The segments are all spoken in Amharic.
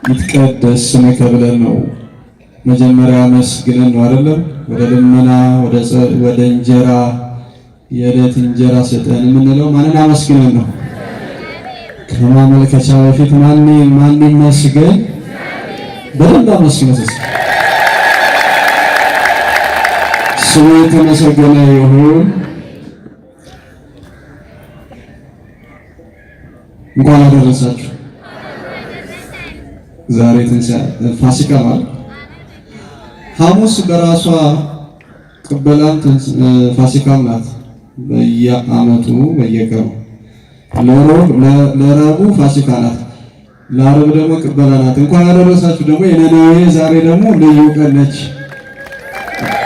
ይትቀደስ ስምከ ብለን ነው መጀመሪያ መስግነን ነው አይደለም ወደ ልመና ወደ እንጀራ የዕለት እንጀራ ስጠን የምንለው ማንን አመስግነን ነው? ከማመልከቻ በፊት ማን ይመስገን? በደንብ አመስግኑት። ስሙ የተመሰገነ ይሁን። እንኳን አደረሳችሁ። ዛሬ ፋሲካ ማለት ሐሙስ በራሷ ቅበላም ፋሲካም ናት። በየዓመቱ በየቀኑ ለረቡዕ ፋሲካ ናት፣ ለዓርብ ደግሞ ቅበላ ናት። እንኳን አደረሳችሁ። ደግሞ የነነዌ ዛሬ ደግሞ ልዩ ቀን ነች፣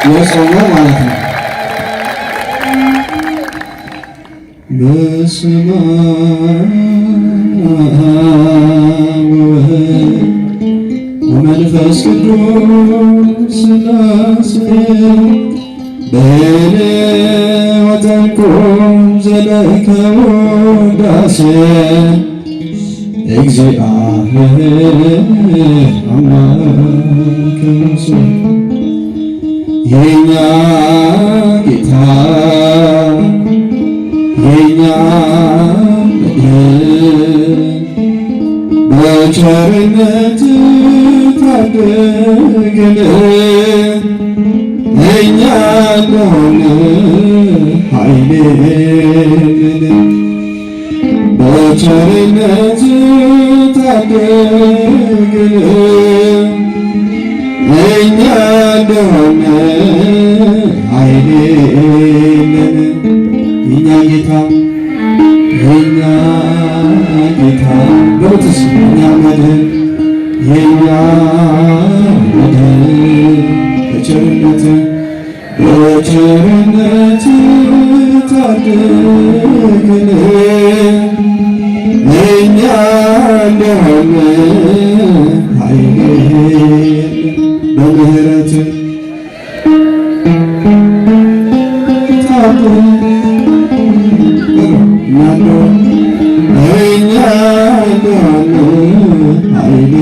የጾም ማለት ነው። በስመ አብ ወመንፈስ ቅዱስ ሥላሴ በለወተንኮ ዘለከ ውዳሴ እግዚአብሔር አምላከ የኛ ጌታ የኛ በቸርነት ታደገን እኛ እንደሆነ ኃይል የለን በቸርነት ታደገን እኛ እንደሆነ ኃይል የለን የኛ ጌታ የኛ ጌታ በሩትስ የኛ መድህን የኛ መድህን በቸርነት ታደገን እኛ እንደሆነ ኃይል በምህረት ታደገን እኛ እንደሆነ ኃይል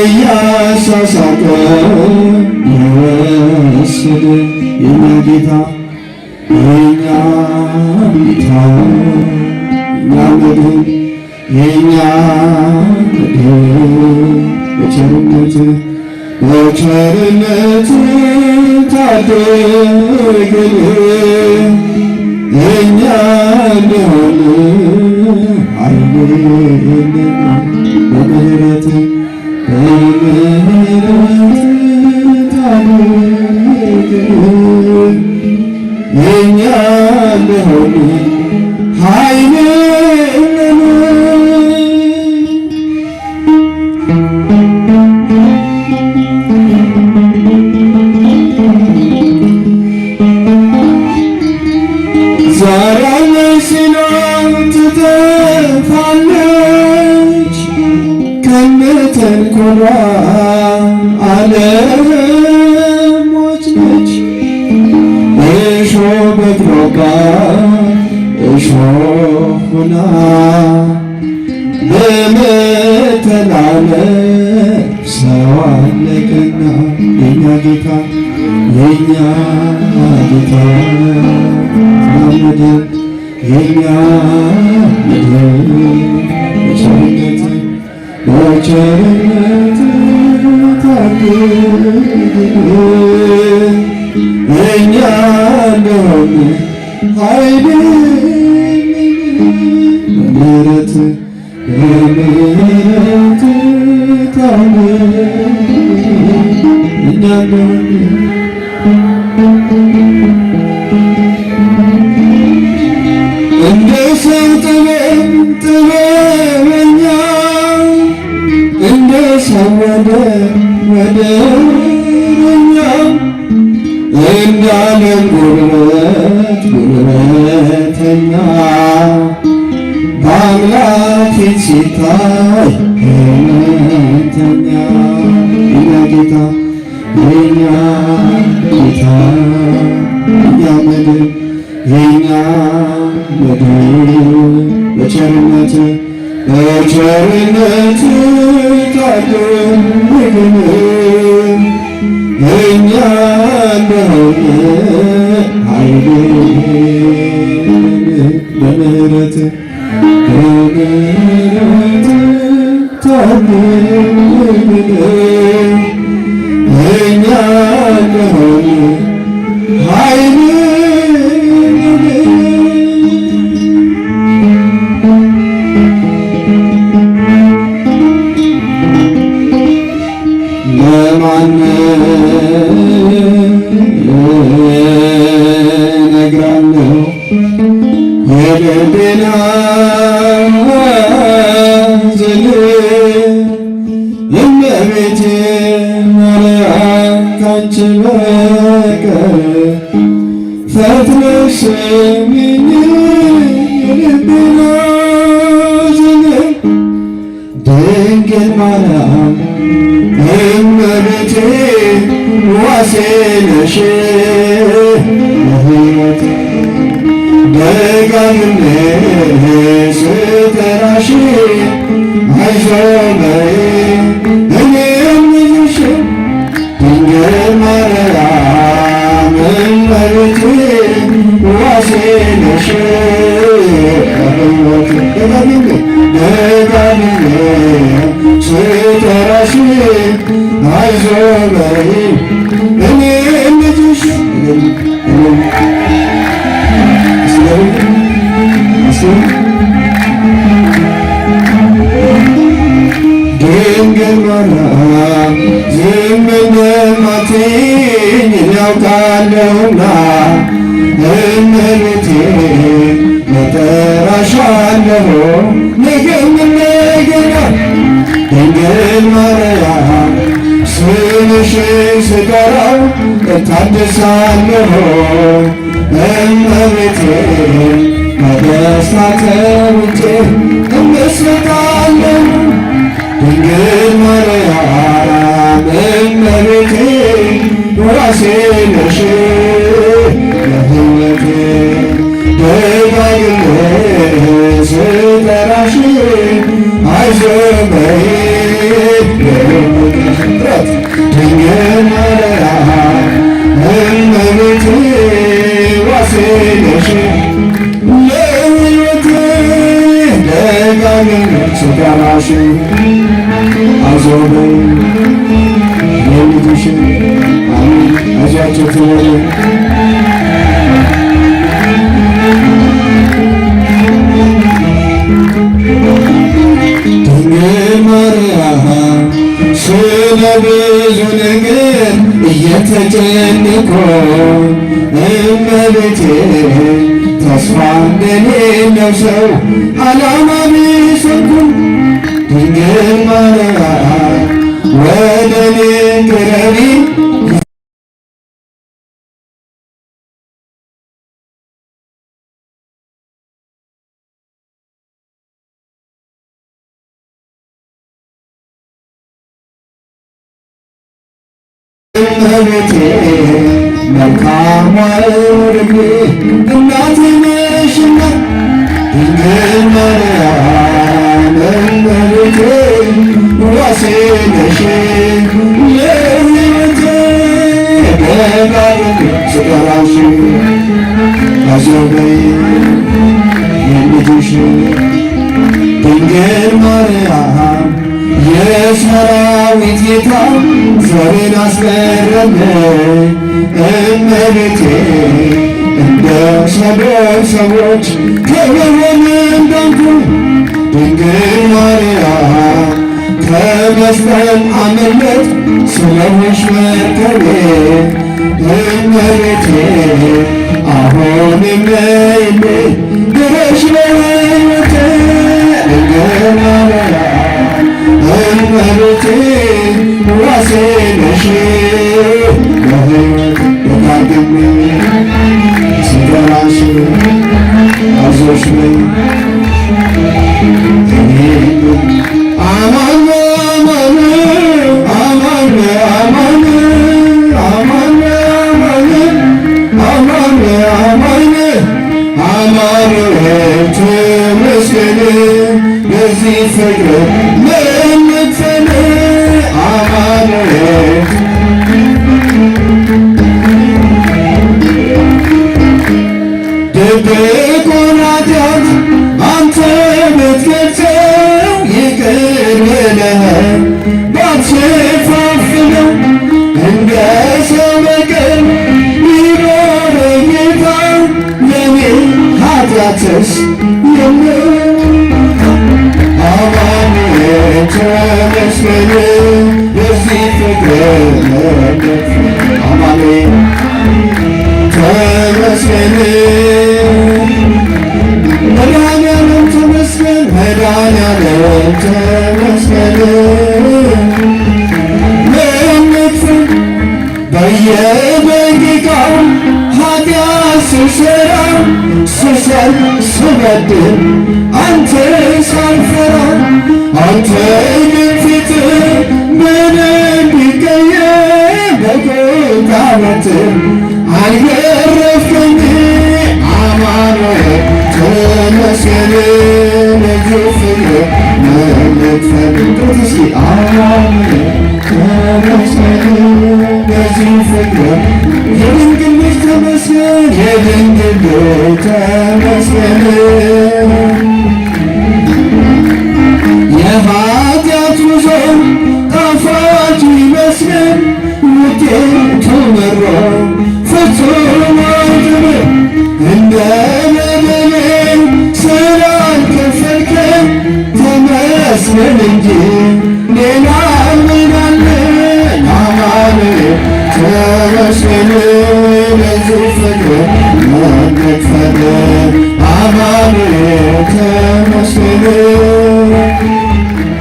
እያሳሳቀ የወሰደ የኛ ጌታ የኛ ጌታ የኛ መድህን የኛ መድህን በቸርነት ታደገን እኛ እንደሆነ ኃይል የለን በምህረት ታደገን እኛ እንደሆነ ኃይል የለን ዛሬ ሲኖር ትጠፋለች ከነተንኮሏ ዓለሞች ነች እሾህ በቅሎባት እሾህ ሆና በመተላለፍ ሰው አለቀና የኛ ጌታ የኛ ጌታ መድህን የኛ መድህን በቸርነት ታደገን እኛ እንደሆነ ኃይል በምህረት ታደገን እኛ እንደሆነ እንደ ሰው ጥበበኛ ጉልበተኛ በአምላክ ፊት ሲታይ ሕመምተኛ የኛ ጌታ የኛ ጌታ የኛ መድን የኛ መድን በቸርነት ታደግን እኛ እንደሆነ ኃይልን በምሕረት ታደግን እኛ እንደሆነ ኃይልን ለማን እነግራለሁ የልቤን ሐዘን እመቤቴ ማርያም ካንቺ በቀር ፈጥነሽ ስሚኝ የልቤን ሐዘን ድንግል ማርያም እመቤቴ ዋሴ ነሽ ለሕይወቴ ደጋግሜ ስጠራሽ አይዞህ በይ እኔም ልጅሽ ድንግል ማርያም እመቤቴ ዋሴ ነሽ ለሕይወቴ ደጋግሜ ስጠራሽ አይዞህ በይ እኔም ልጅሽ ድንግል ማርያም ዝም እንደማትይኝ ያውቃለሁና እመቤቴ እጠራሻለሁ ነገም እንደገና ድንግል ማርያም ስምሽን ስጠራው እታደሳለሁ እመቤቴ በደስታ ተውጬ እመስጣለሁ ድንግል ማርያም እመቤቴ ዋሴ ነሽ ለሕይወቴ ደጋግሜ ስጠራሽ አይዞህ በይ ድንግል ማርያም እመቤቴ ዋሴ ነሽ ለሕይወቴ ደጋግሜ ስጠራሽ አይዞህ በይ የልጅሽ አሜን አይዟቸው ትበሉ ድንግል ማርያም ስለ ብዙ ነገር እየተጨነቅኩ እመቤቴ ተስፋ እንደሌለው ሰው ዓላማ ቢስ ሆንኩ ድንግል ማርያም ወደ እኔ ቅረቢ እመቤቴ መልካሟ ርግቤ እናቴ ነሽና ድንግል ማርያም እመቤቴ ዋሴ ነሽ ለሕይወቴ ደጋግሜ ስጠራሽ አይዞህ በይ የልጅሽ ድንግል ማርያም የሰራዊት ጌታ ዘሬን አስገረመ እመቤቴ እንደ ሰዶም ሰዎች ከመሆን እንዳንኩ ድንግል ማርያም ከመስቀል አመለጥ ስለሆንሽ መርከቤ እመቤቴ አሁንም ነይልኝ ድረሽ ለሕይወቴ ድንግል ማርያም እመቤቴ ዋሴ ነሽ ለሕይወቴ ደጋግሜ ስጠራሽ ፍቅር ምንትን አማኑኤል ድብቁን ኃጢአት አንተ ብትገልጸው ይቅር ብለህ ባትሸፋፍነው እንደ ሰው በቀል ቢኖረኝ ጌታ ለኔ ኃጢአትስ አማኑኤል ተመስገን በዚህ ፍቅር አማኑኤል ተመስገን መድኃኒዓለም ተመስገን መድኃኒዓለም ተመስገን ለምትፍን በየደቂቃው ኃጢአት ስሰራ ስሰር ስበድል አንተ ሳልፈራ አንተ ግን ፊትህ ምንም ቢቀየር በቁጣ በትር አልገረፍከኝ አማኑኤል ተመስገን ለዚህ ፍቅር ለምትፈልግ እስኪ አማኑኤል ተመስገን ለዚህ ፍቅር የድንግል ልጅ ተመስገን የድንግል ልጅ ተመስገን የኃጢአት ጉዞ ጣፋጭ ይመስገን ውጤቱ መሮ ፍጹም አይደለም እንደ በደሌ ስላልከፈልከኝ ተመስገን እንጂ ሌላ ምን አለኝ አማኑኤል ተመስገን ለዚህ ፍቅር መክፈል አማኑኤል ተመስገን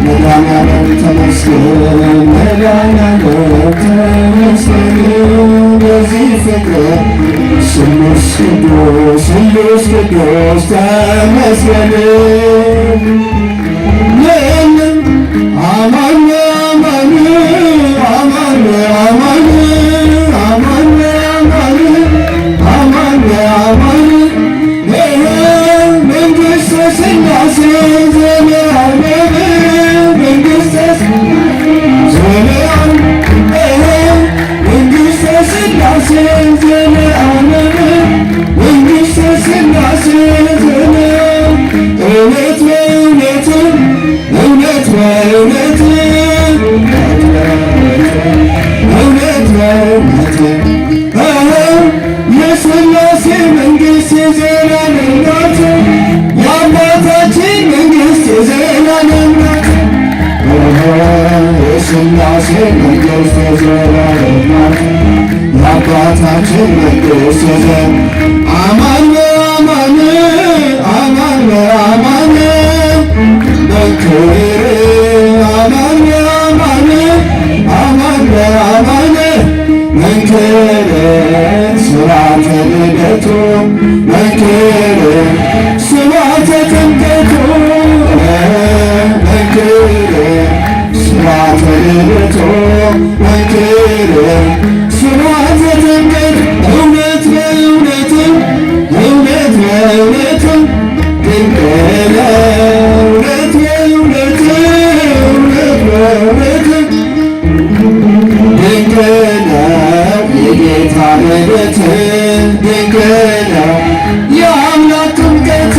መድኃኒዓለም ተመስገን መድኃኒዓለም ተመስገን በዚህ ፍቅር ስሉስ ቅዱስ ስሉስ ቅዱስ ተመስገን ለምን አማን አማን አማን አማን አማን አማን አማን መንግሥተ ሥላሴ ዘላለም መንግሥተ ዘላለም መንግሥተ ሥላሴ ዘላለም መንግሥተ ሥላሴ ዘላለም እውነት በእውነት እውነት በእውነት እውነት በእውነት የሥላሴ መንግሥት የዘላለም ናት የአባታችን መንግሥት የዘላለም ናት የሥላሴ መንግሥት የዘላለም ናት የአባታችን መንግሥት የዘላለም አማን በአማን አማን በአማን በክብር አማን በአማን አማን በአማን መንክር ስርዓተ ልደቱ መንክር ስርዓተ ጥምቀቱ መንክር ስርዓተ ልደቱ መንክር ስርዓተ ጥምቀቱ እውነት በእውነት እውነት በእውነት ድንቅ ነው እውነት በእውነት እውነት በእውነት ድንቅ ነው የጌታ ልደት ድንቅ ነው የአምላክ ጥምቀት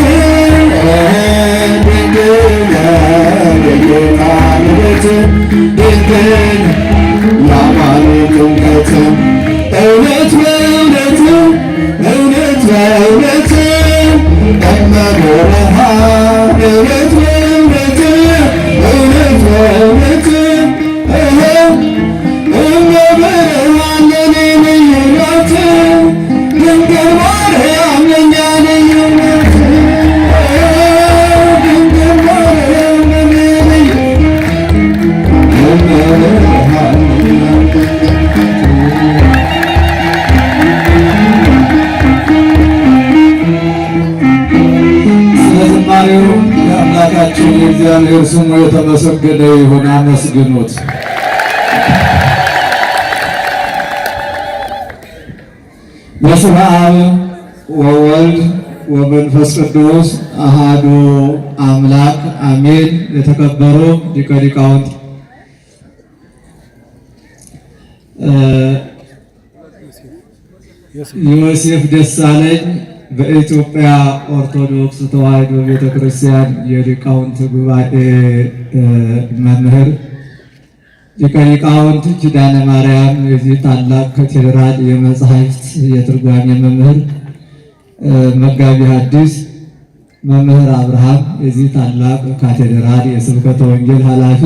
ድንቅ ነው የጌታ ልደት ድንቅ ነው የአማኑኤል ጥምቀት እውነት በእውነት እውነት በእውነት እመብርሃን እውነት በእውነት እውነት በእውነት እመብርሃን ለኔ ልዩ ናት ድንግል ማርያም ለእኛ ልዩ ናት ድንግል ማርያም ለኔ ልዩ እመብርሃን ዝማሬው የአምላካችን የእግዚአብሔር ስሙ የተመሰገነ ይሁን። አመስግኑት። በስመ አብ ወወልድ ወመንፈስ ቅዱስ አሃዱ አምላክ አሜን። የተከበሩ ሊቀ ሊቃውንት ዮሴፍ ደሳለኝ በኢትዮጵያ ኦርቶዶክስ ተዋሕዶ ቤተክርስቲያን የሊቃውንት ጉባኤ መምህር፣ ሊቀ ሊቃውንት ኪዳነ ማርያም የዚህ ታላቅ ካቴድራል የመጻሕፍት የትርጓሜ መምህር፣ መጋቢ ሐዲስ መምህር አብርሃም የዚህ ታላቅ ካቴድራል የስብከተ ወንጌል ኃላፊ፣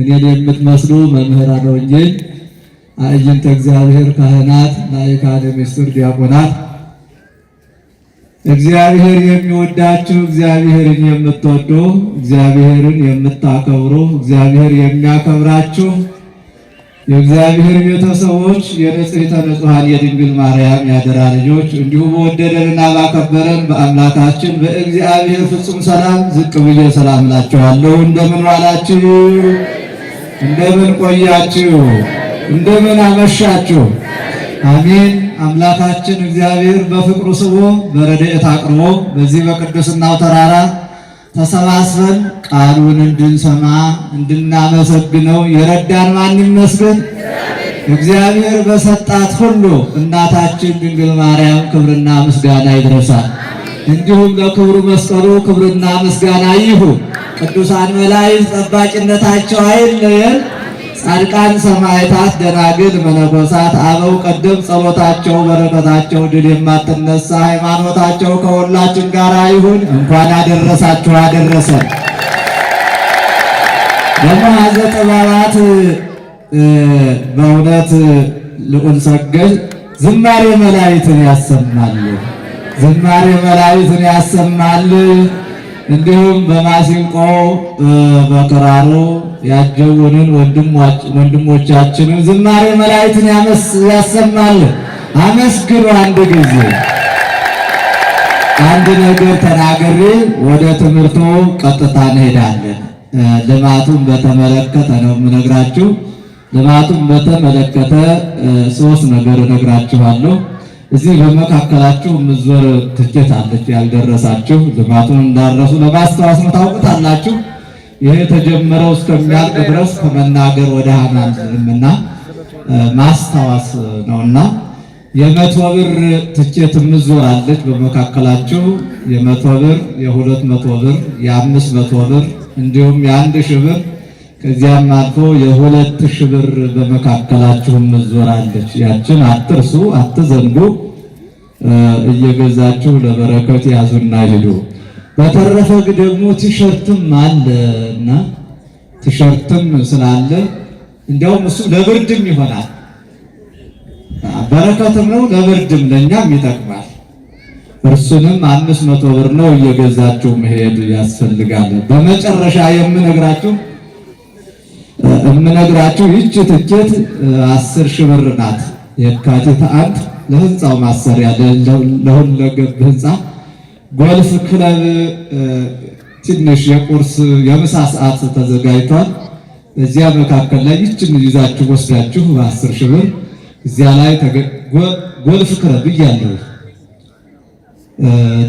እኔን የምትመስሉ መምህራነ ወንጌል፣ አዕይንተ እግዚአብሔር ካህናት፣ ላይካነ ምስጢር ዲያቆናት፣ እግዚአብሔር የሚወዳችሁ እግዚአብሔርን የምትወዱ እግዚአብሔርን የምታከብሩ እግዚአብሔር የሚያከብራችሁ የእግዚአብሔር ቤተሰቦች የንጽሕተ ንጹሐን የድንግል ማርያም ያደራ ልጆች እንዲሁ በወደደንና ባከበረን በአምላካችን በእግዚአብሔር ፍጹም ሰላም ዝቅ ብዬ ሰላም እላችኋለሁ። እንደምን ዋላችሁ? እንደምን ቆያችሁ? እንደምን አመሻችሁ? አሜን። አምላካችን እግዚአብሔር በፍቅሩ ስቦ በረድኤት አቅርቦ በዚህ በቅድስናው ተራራ ተሰባስበን ቃሉን እንድንሰማ እንድናመሰግነው የረዳን ማን ይመስገን? እግዚአብሔር በሰጣት ሁሉ እናታችን ድንግል ማርያም ክብርና ምስጋና ይድረሳል። እንዲሁም ለክብሩ መስቀሉ ክብርና ምስጋና ይሁን። ቅዱሳን መላእክት ጠባቂነታቸው አይለየን። ጻድቃን ሰማዕታት፣ ደናግል፣ መነኮሳት፣ አበው ቀደም ጸሎታቸው በረከታቸው ድል የማትነሳ ሃይማኖታቸው ከሁላችን ጋር ይሁን። እንኳን አደረሳችሁ አደረሰን። በመዓዘ ጥበባት በእውነት ልዑል ሰገድ ዝማሬ መላእክትን ያሰማል፣ ዝማሬ መላእክትን ያሰማል። እንዲሁም በማሲንቆ በክራሩ ያጀቡንን ወንድሞቻችንን ዝማሬ መላእክትን ያሰማል። አመስግኑ። አንድ ጊዜ አንድ ነገር ተናግሬ ወደ ትምህርቱ ቀጥታ እንሄዳለን። ልማቱን በተመለከተ ነው የምነግራችሁ። ልማቱን በተመለከተ ሶስት ነገር እነግራችኋለሁ። እዚህ በመካከላችሁ ምዞር ትኬት አለች ያልደረሳችሁ፣ ልማቱን እንዳረሱ ለማስታወስ ነው። ታውቁታላችሁ። ይሄ የተጀመረው እስከሚያልቅ ድረስ ከመናገር ወደ ሃናንልምና ማስታወስ ነውና የ100 ብር ትኬት ምዞር አለች በመካከላችሁ። የ100 ብር፣ የ200 ብር፣ የ500 ብር እንዲሁም የ1000 ብር ከዚያም አልፎ የ2000 ብር በመካከላችሁ ምዞር አለች። ያችን አትርሱ፣ አትዘንጉ። እየገዛችሁ ለበረከት ያዙና ሂዱ። በተረፈ ደግሞ ቲሸርትም አለና ቲሸርትም ስላለ እንዲያውም እሱ ለብርድም ይሆናል። በረከትም ነው ለብርድም ለኛም ይጠቅማል። እርሱንም 500 ብር ነው እየገዛችሁ መሄድ ያስፈልጋል። በመጨረሻ የምነግራችሁ ይህች ትኬት 10,000 ብር ናት። የካቲት 1 ለህንፃው ማሰሪያ ለሁለገብ ህንፃ ጎልፍ ክለብ ትንሽ የቁርስ የምሳ ሰዓት ተዘጋጅቷል። እዚያ መካከል ላይ ይችን ይዛችሁ ወስዳችሁ በ10,000 ብር እዚያ ላይ ጎልፍ ክለብ እያለሁ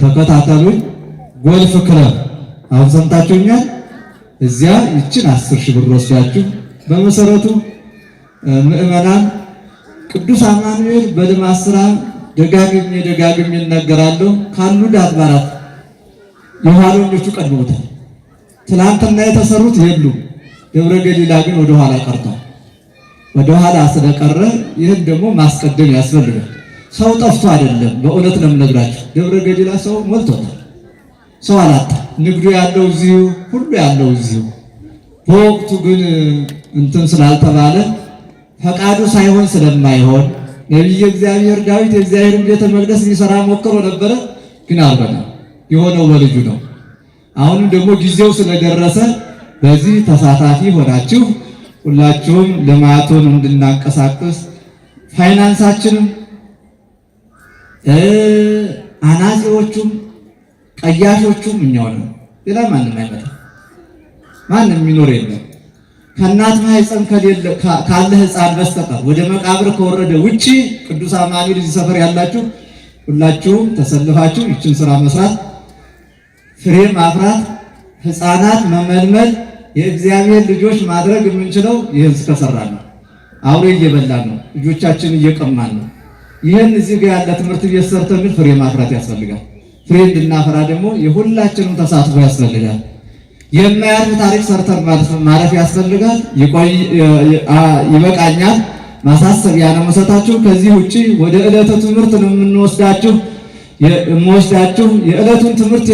ተከታተሉኝ። ጎልፍ ክለብ አሁን ሰምታችሁኛል። እዚያ ይችን 10,000 ብር ወስዳችሁ በመሰረቱ ምዕመናን ቅዱስ አማኑኤል በልማት ስራ ደጋግሜ ይነገራለሁ ካሉ አድባራት የኋለኞቹ ቀድመውታል። ትናንትና የተሰሩት የሉም። ደብረ ገሊላ ግን ወደ ኋላ ቀርቷል። ወደ ኋላ ስለቀረ ይህን ደግሞ ማስቀደም ያስፈልጋል። ሰው ጠፍቶ አይደለም፣ በእውነት ነው የምነግራችሁ። ደብረ ገሊላ ሰው ሞልቶታል። ሰው አላጣ። ንግዱ ያለው እዚሁ፣ ሁሉ ያለው እዚሁ። በወቅቱ ግን እንትን ስላልተባለ ፈቃዱ ሳይሆን ስለማይሆን ነቢየ እግዚአብሔር ዳዊት የእግዚአብሔርን ቤተ መቅደስ ሊሰራ ሞክሮ ነበረ፣ ግን አልሆነም። የሆነው በልጁ ነው። አሁንም ደግሞ ጊዜው ስለደረሰ በዚህ ተሳታፊ ሆናችሁ ሁላችሁም ልማቱን እንድናንቀሳቀስ ፋይናንሳችንም አናጺዎቹም ቀያሾቹም እኛው ነው። ሌላ ማንም አይመጣም። ማንም የሚኖር የለም። ከእናት ማህፀን ካለ ሕፃን በስተቀር ወደ መቃብር ከወረደ ውጪ ቅዱስ አማኑኤል እዚህ ሰፈር ያላችሁ ሁላችሁም ተሰልፋችሁ ይችን ስራ መስራት፣ ፍሬ ማፍራት፣ ሕፃናት መመልመል፣ የእግዚአብሔር ልጆች ማድረግ የምንችለው ይህን ከሰራን ነው። አውሬ እየበላን ነው፣ ልጆቻችን እየቀማን ነው። ይህን እዚህ ጋር ያለ ትምህርት ቤት ሰርተን ፍሬ ማፍራት ያስፈልጋል። ፍሬ እንድናፈራ ደግሞ የሁላችንም ተሳትፎ ያስፈልጋል። የማያልፍ ታሪክ ሰርተን ማለፍ ያስፈልጋል። ይበቃኛል። ማሳሰቢያ ነው መሰጣችሁ። ከዚህ ውጪ ወደ ዕለቱ ትምህርት ነው የምወስዳችሁ። የዕለቱን ትምህርት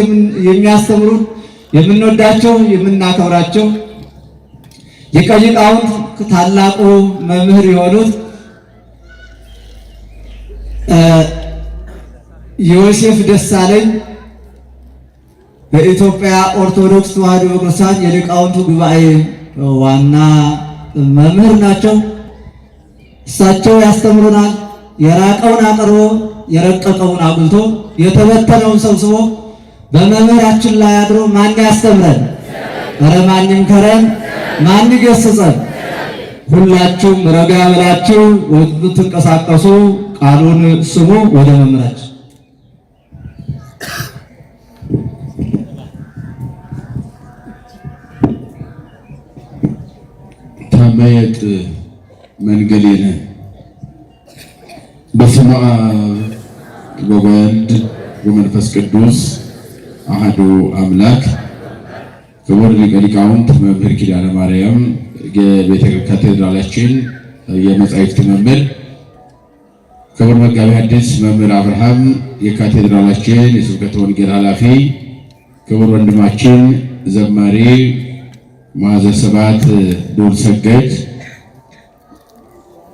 የሚያስተምሩን የምንወዳቸው የምናከብራቸው የቀይቃውንት ታላቁ መምህር የሆኑት ዮሴፍ ደሳለኝ በኢትዮጵያ ኦርቶዶክስ ተዋሕዶ ቤተክርስቲያን የሊቃውንቱ ጉባኤ ዋና መምህር ናቸው። እሳቸው ያስተምሩናል። የራቀውን አቅርቦ የረቀቀውን አጉልቶ የተበተነውን ሰብስቦ በመምህራችን ላይ አድሮ ማን ያስተምረን? ኧረ ማን ይምከረን? ማን ይገስጸን? ሁላችሁም ረጋ ብላችሁ ወጥተንቀሳቀሱ። ቃሉን ስሙ። ወደ መምህራችን ተመየጥ መንገሌነ በስመ አብ ወወልድ ወመንፈስ ቅዱስ አሐዱ አምላክ። ክቡር ሊቀ ሊቃውንት መምህር ኪዳነ ማርያም የቤተ ካቴድራላችን የመጻሕፍት መምህር፣ ክቡር መጋቤ ሐዲስ መምህር አብርሃም የካቴድራላችን የስብከተ ወንጌል ኃላፊ፣ ክቡር ወንድማችን ዘማሪ መዓዘ ስብሐት ዱር ሰገድ፣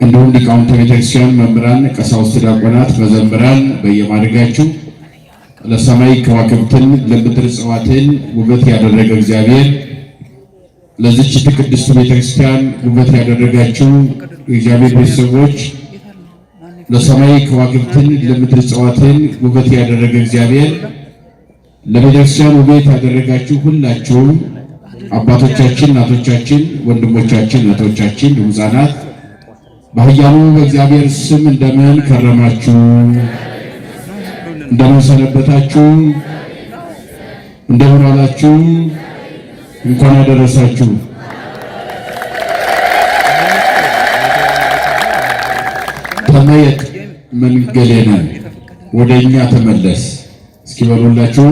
እንዲሁም ሊቃውንተ ቤተክርስቲያን መምህራን፣ ቀሳውስት፣ ዲያቆናት፣ መዘምራን በየማድረጋችሁ ለሰማይ ከዋክብትን ለምድር እጽዋትን ውበት ያደረገ እግዚአብሔር ለዚች ቅድስት ቤተክርስቲያን ውበት ያደረጋችሁ የእግዚአብሔር ቤተሰቦች፣ ለሰማይ ከዋክብትን ለምድር እጽዋትን ውበት ያደረገ እግዚአብሔር ለቤተክርስቲያን ውበት ያደረጋችሁ ሁላችሁም አባቶቻችን፣ እናቶቻችን፣ ወንድሞቻችን፣ እህቶቻችን፣ ሕፃናት በኃያሉ በእግዚአብሔር ስም እንደምን ከረማችሁ? እንደምን ሰነበታችሁ? እንደምን ዋላችሁ? እንኳን አደረሳችሁ። ተመየጥ መንገሌነ ወደኛ ተመለስ። እስኪ በሉላችሁ።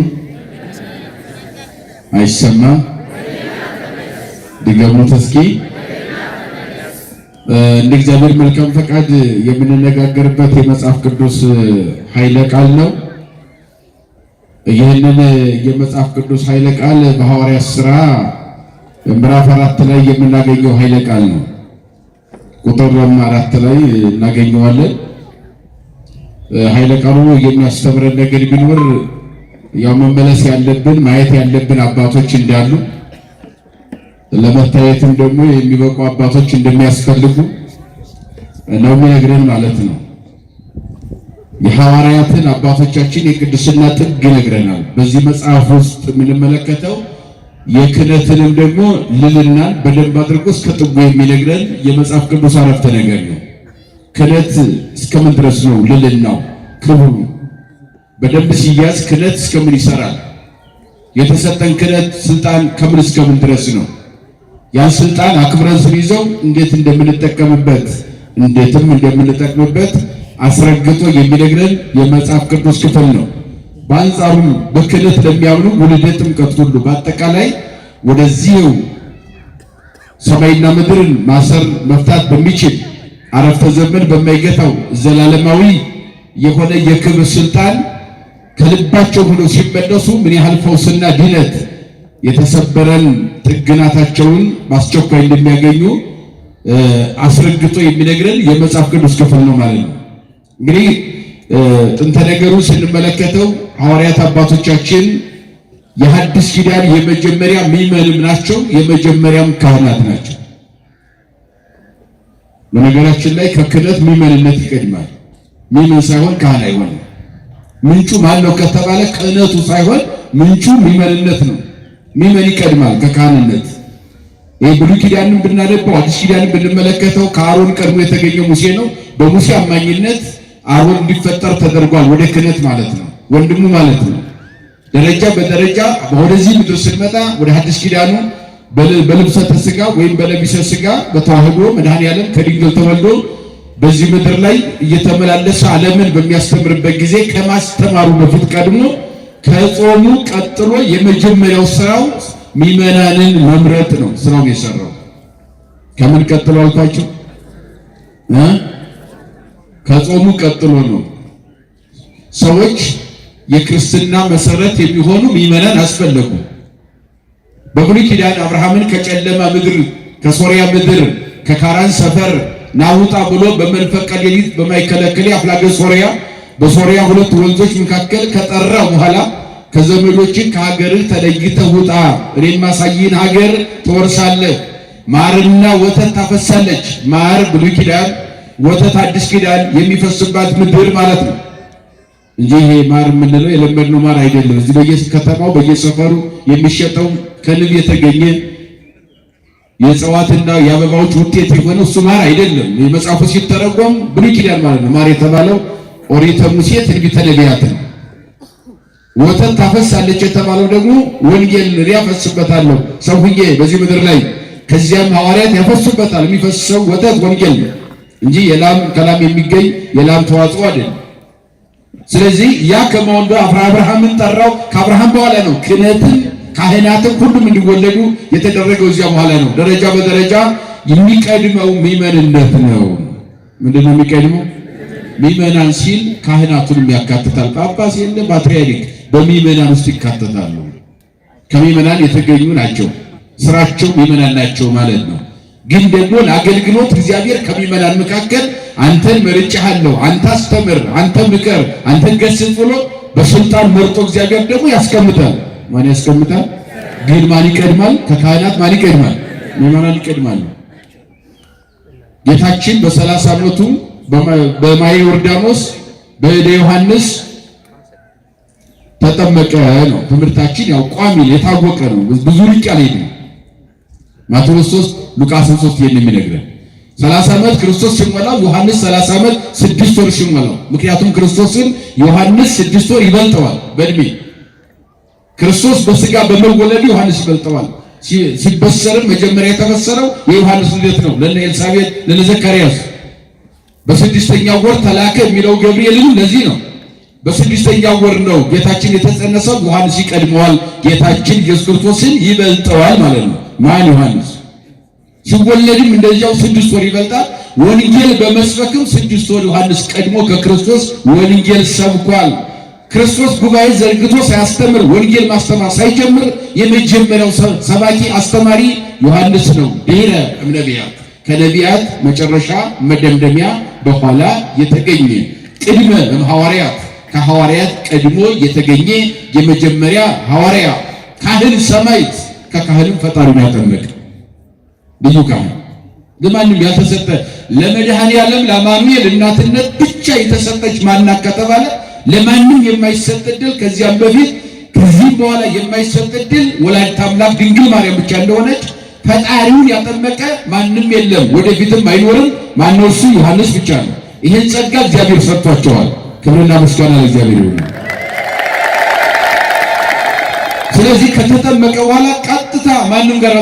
አይሰማም? ድገሙት እስኪ። እንደ እግዚአብሔር መልካም ፈቃድ የምንነጋገርበት የመጽሐፍ ቅዱስ ኃይለ ቃል ነው። ይህንን የመጽሐፍ ቅዱስ ኃይለ ቃል በሐዋርያት ሥራ ምዕራፍ 4 ላይ የምናገኘው ኃይለ ቃል ነው። ቁጥር 4 ላይ እናገኘዋለን። ኃይለ ቃሉ የሚያስተምረን ነገር ቢኖር ያው መመለስ ያለብን ማየት ያለብን አባቶች እንዳሉ ለመታየትም ደግሞ የሚበቁ አባቶች እንደሚያስፈልጉ ነው የሚነግረን ማለት ነው። የሐዋርያትን አባቶቻችን የቅድስና ጥግ ይነግረናል። በዚህ መጽሐፍ ውስጥ የምንመለከተው የክህነትንም ደግሞ ልልናን በደንብ አድርጎ እስከ ጥጉ የሚነግረን የመጽሐፍ ቅዱስ አረፍተ ነገር ነው። ክህነት እስከምን ድረስ ነው? ልልናው ክብሩ በደንብ ሲያዝ ክህነት እስከምን ይሰራል? የተሰጠን ክህነት ስልጣን ከምን እስከምን ድረስ ነው? ያን ስልጣን አክብረን ስንይዘው እንዴት እንደምንጠቀምበት እንዴትም እንደምንጠቅምበት አስረግጦ የሚነግረን የመጽሐፍ ቅዱስ ክፍል ነው። በአንጻሩ በክህነት ለሚያምኑ ውልደ ጥምቀት ሁሉ በአጠቃላይ ወደዚሁ ሰማይና ምድርን ማሰር መፍታት በሚችል አረፍተ ዘመን በማይገታው ዘላለማዊ የሆነ የክብር ስልጣን ከልባቸው ሆነው ሲመለሱ ምን ያህል ፈውስና ድነት የተሰበረን ጥግናታቸውን በአስቸኳይ እንደሚያገኙ አስረግጦ የሚነግረን የመጽሐፍ ቅዱስ ክፍል ነው ማለት ነው። እንግዲህ ጥንተ ነገሩን ስንመለከተው ሐዋርያት አባቶቻችን የሐዲስ ኪዳን የመጀመሪያ ምዕመንም ናቸው፣ የመጀመሪያም ካህናት ናቸው። በነገራችን ላይ ከክህነት ምዕመንነት ይቀድማል። ምዕመን ሳይሆን ካህን አይሆንም። ምንጩ ማን ነው ከተባለ ክህነቱ ሳይሆን ምንጩ ምዕመንነት ነው። ምዕመን ይቀድማል ከካህንነት። ይህ ብሉይ ኪዳንን ብናነበው አዲስ ኪዳንን ብንመለከተው ከአሮን ቀድሞ የተገኘው ሙሴ ነው። በሙሴ አማኝነት አሮን እንዲፈጠር ተደርጓል። ወደ ክህነት ማለት ነው፣ ወንድሙ ማለት ነው። ደረጃ በደረጃ ወደዚህ ምድር ስንመጣ ወደ ሐዲስ ኪዳኑ በልብሰተ ሥጋ ወይም በለቢሰ ሥጋ በተዋህዶ መድኃኔዓለም ከድንግል ተወልዶ በዚህ ምድር ላይ እየተመላለሰ ዓለምን በሚያስተምርበት ጊዜ ከማስተማሩ በፊት ቀድሞ ከጾሙ ቀጥሎ የመጀመሪያው ስራው ምዕመናንን መምረጥ ነው። ስራውን የሰራው ከምን ቀጥሎ አልኳችሁ? ከጾሙ ቀጥሎ ነው። ሰዎች የክርስትና መሰረት የሚሆኑ ምዕመናን አስፈለጉ። በብሉይ ኪዳን አብርሃምን ከጨለማ ምድር ከሶርያ ምድር ከካራን ሰፈር ናውጣ ብሎ በመንፈቀ ሌሊት በማይከለከል አፍላገ ሶርያ በሶርያ ሁለት ወንዞች መካከል ከጠራ በኋላ ከዘመዶችን ከሀገርህ ተለይተህ ውጣ፣ እኔን ማሳይን ሀገር ትወርሳለህ፣ ማርና ወተት ታፈሳለች። ማር ብሉይ ኪዳን፣ ወተት አዲስ ኪዳን የሚፈስባት ምድር ማለት ነው እንጂ ይሄ ማር የምንለው የለመድነው ማር አይደለም። እዚህ በየከተማው በየሰፈሩ የሚሸጠው ከንብ የተገኘ የእጽዋትና የአበባዎች ውጤት የሆነ እሱ ማር አይደለም። የመጽሐፉ ሲተረጎም ብሉይ ኪዳን ማለት ነው። ማር የተባለው ኦሪተ ሙሴ ትንቢተ ነቢያት ነው። ወተት ታፈሳለች የተባለው ደግሞ ወንጌል ያፈስበታለሁ ሰው ሁኜ በዚህ ምድር ላይ ከዚያም ሐዋርያት ያፈሱበታል። የሚፈሰው ወተት ወንጌል ነው እንጂ የላም ከላም የሚገኝ የላም ተዋጽኦ አይደለም። ስለዚህ ያ ከመወልዱ አብርሃምን ጠራው። ከአብርሃም በኋላ ነው ክህነትን ካህናትን ሁሉም እንዲወለዱ የተደረገው እዚያ በኋላ ነው። ደረጃ በደረጃ የሚቀድመው ምዕመንነት ነው። ምንድነው የሚቀድመው? ምዕመናን ሲል ካህናቱንም ያካትታል። ጳጳስ የለ ፓትርያርክ በምዕመናን ውስጥ ይካተታሉ። ከምዕመናን የተገኙ ናቸው። ስራቸው ምዕመናን ናቸው ማለት ነው። ግን ደግሞ ለአገልግሎት እግዚአብሔር ከምዕመናን መካከል አንተን መርጬሃለሁ፣ አንተ አስተምር፣ አንተ ምከር፣ አንተ ገስጽ ብሎ በስልጣን መርጦ እግዚአብሔር ደግሞ ያስቀምጣል። ማን ያስቀምጣል? ግን ማን ይቀድማል? ከካህናት ማን ይቀድማል? ምዕመናን ይቀድማሉ። ጌታችን በ30 ዓመቱ በማየ ዮርዳኖስ በእደ ዮሐንስ ተጠመቀ ነው ትምህርታችን። ያው ቋሚ የታወቀ ነው። ብዙ ርቅ አልሄድም። ማቴዎስ 3 ሉቃስ 3 የሚነግረን 30 ዓመት ክርስቶስ ሲሞላው ዮሐንስ 30 ዓመት 6 ወር ሲሞላው፣ ምክንያቱም ክርስቶስን ዮሐንስ 6 ወር ይበልጠዋል በእድሜ። ክርስቶስ በስጋ በመወለዱ ዮሐንስ ይበልጠዋል። ሲበሰርም መጀመሪያ የተበሰረው የዮሐንስ ልደት ነው። ለነ ኤልሳቤጥ ለነ ዘካርያስ በስድስተኛው ወር ተላከ የሚለው ገብርኤልን ለዚህ ነው። በስድስተኛው ወር ነው ጌታችን የተጸነሰው። ዮሐንስ ይቀድመዋል፣ ጌታችን ኢየሱስ ክርስቶስን ይበልጠዋል ማለት ነው። ማን? ዮሐንስ። ሲወለድም እንደዚያው 6 ወር ይበልጣል። ወንጌል በመስበክም 6 ወር ዮሐንስ ቀድሞ ከክርስቶስ ወንጌል ሰብኳል። ክርስቶስ ጉባኤ ዘርግቶ ሳያስተምር ወንጌል ማስተማር ሳይጀምር የመጀመሪያው ሰባኪ አስተማሪ ዮሐንስ ነው። ድኅረ እምነቢያት ከነቢያት መጨረሻ መደምደሚያ በኋላ የተገኘ ቅድመ እምሐዋርያት ከሐዋርያት ቀድሞ የተገኘ የመጀመሪያ ሐዋርያ ካህን ሰማዕት ከካህንም ፈጣሪን ያጠመቀ ልዩ ካህን ለማንም ያልተሰጠ ለመድኃኔዓለም ለአማኑኤል እናትነት ብቻ የተሰጠች ማናት ከተባለ ለማንም የማይሰጥ ዕድል ከዚያም በፊት ከዚህ በኋላ የማይሰጥ ዕድል ወላዲተ አምላክ ድንግል ማርያም ብቻ እንደሆነች ፈጣሪውን ያጠመቀ ማንም የለም፣ ወደፊትም አይኖርም። ማነው እሱ? ዮሐንስ ብቻ ነው። ይህን ጸጋ እግዚአብሔር ሰጥቷቸዋል። ክብርና ምስጋና ለእግዚአብሔር ይሁን። ስለዚህ ከተጠመቀ በኋላ ቀጥታ ማንም ጋር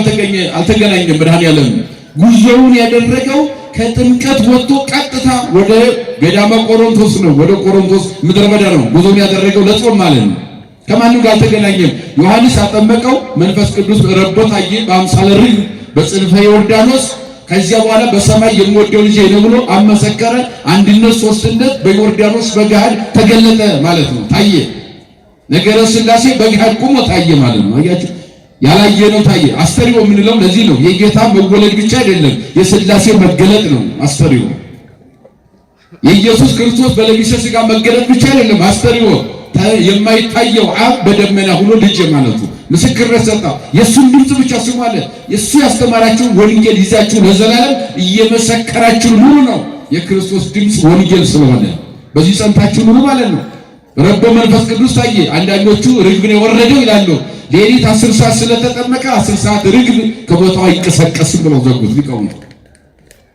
አልተገናኘም። መድኃኔዓለም ጉዞውን ያደረገው ከጥምቀት ወጥቶ ቀጥታ ወደ ገዳመ ቆሮንቶስ ነው። ወደ ቆሮንቶስ ምድረ በዳ ነው ጉዞውን ያደረገው ለጾም ማለት ነው። ከማንም ጋር አልተገናኘም። ዮሐንስ አጠመቀው፣ መንፈስ ቅዱስ ረቦት አየ በአምሳለ ርግብ በጽንፈ ዮርዳኖስ። ከዚያ በኋላ በሰማይ የምወደው ልጄ ነው ብሎ አመሰከረ። አንድነት ሶስትነት በዮርዳኖስ በገሃድ ተገለጠ ማለት ነው። ታየ። ነገረ ሥላሴ በገሃድ ቆሞ ታየ ማለት ነው። አያችሁ፣ ያላየነው ታየ። አስተርእዮ የምንለው ለዚህ ነው። የጌታ መወለድ ብቻ አይደለም፣ የሥላሴ መገለጥ ነው አስተርእዮ። የኢየሱስ ክርስቶስ በለቢሰ ሥጋ መገለጥ ብቻ አይደለም አስተርእዮ። የማይታየው አብ በደመና ሆኖ ልጅ ማለቱ ምስክርነት ሰጣ። የእሱን ድምፅ ብቻ ስሙ አለ። የእሱ ያስተማራችሁ ወንጌል ይዛችሁ ለዘላለም እየመሰከራችሁ ኑሩ ነው። የክርስቶስ ድምፅ ወንጌል ስለሆነ በዚህ ጸንታችሁ ኑሩ ማለት ነው። ረቦ መንፈስ ቅዱስ ታየ። አንዳንዶቹ ርግብ ነው የወረደው ይላሉ። ሌሊት 10 ሰዓት ስለተጠመቀ 10 ሰዓት ርግብ ከቦታው አይንቀሳቀስም ብለው ዘጉት ሊቃውንቱ።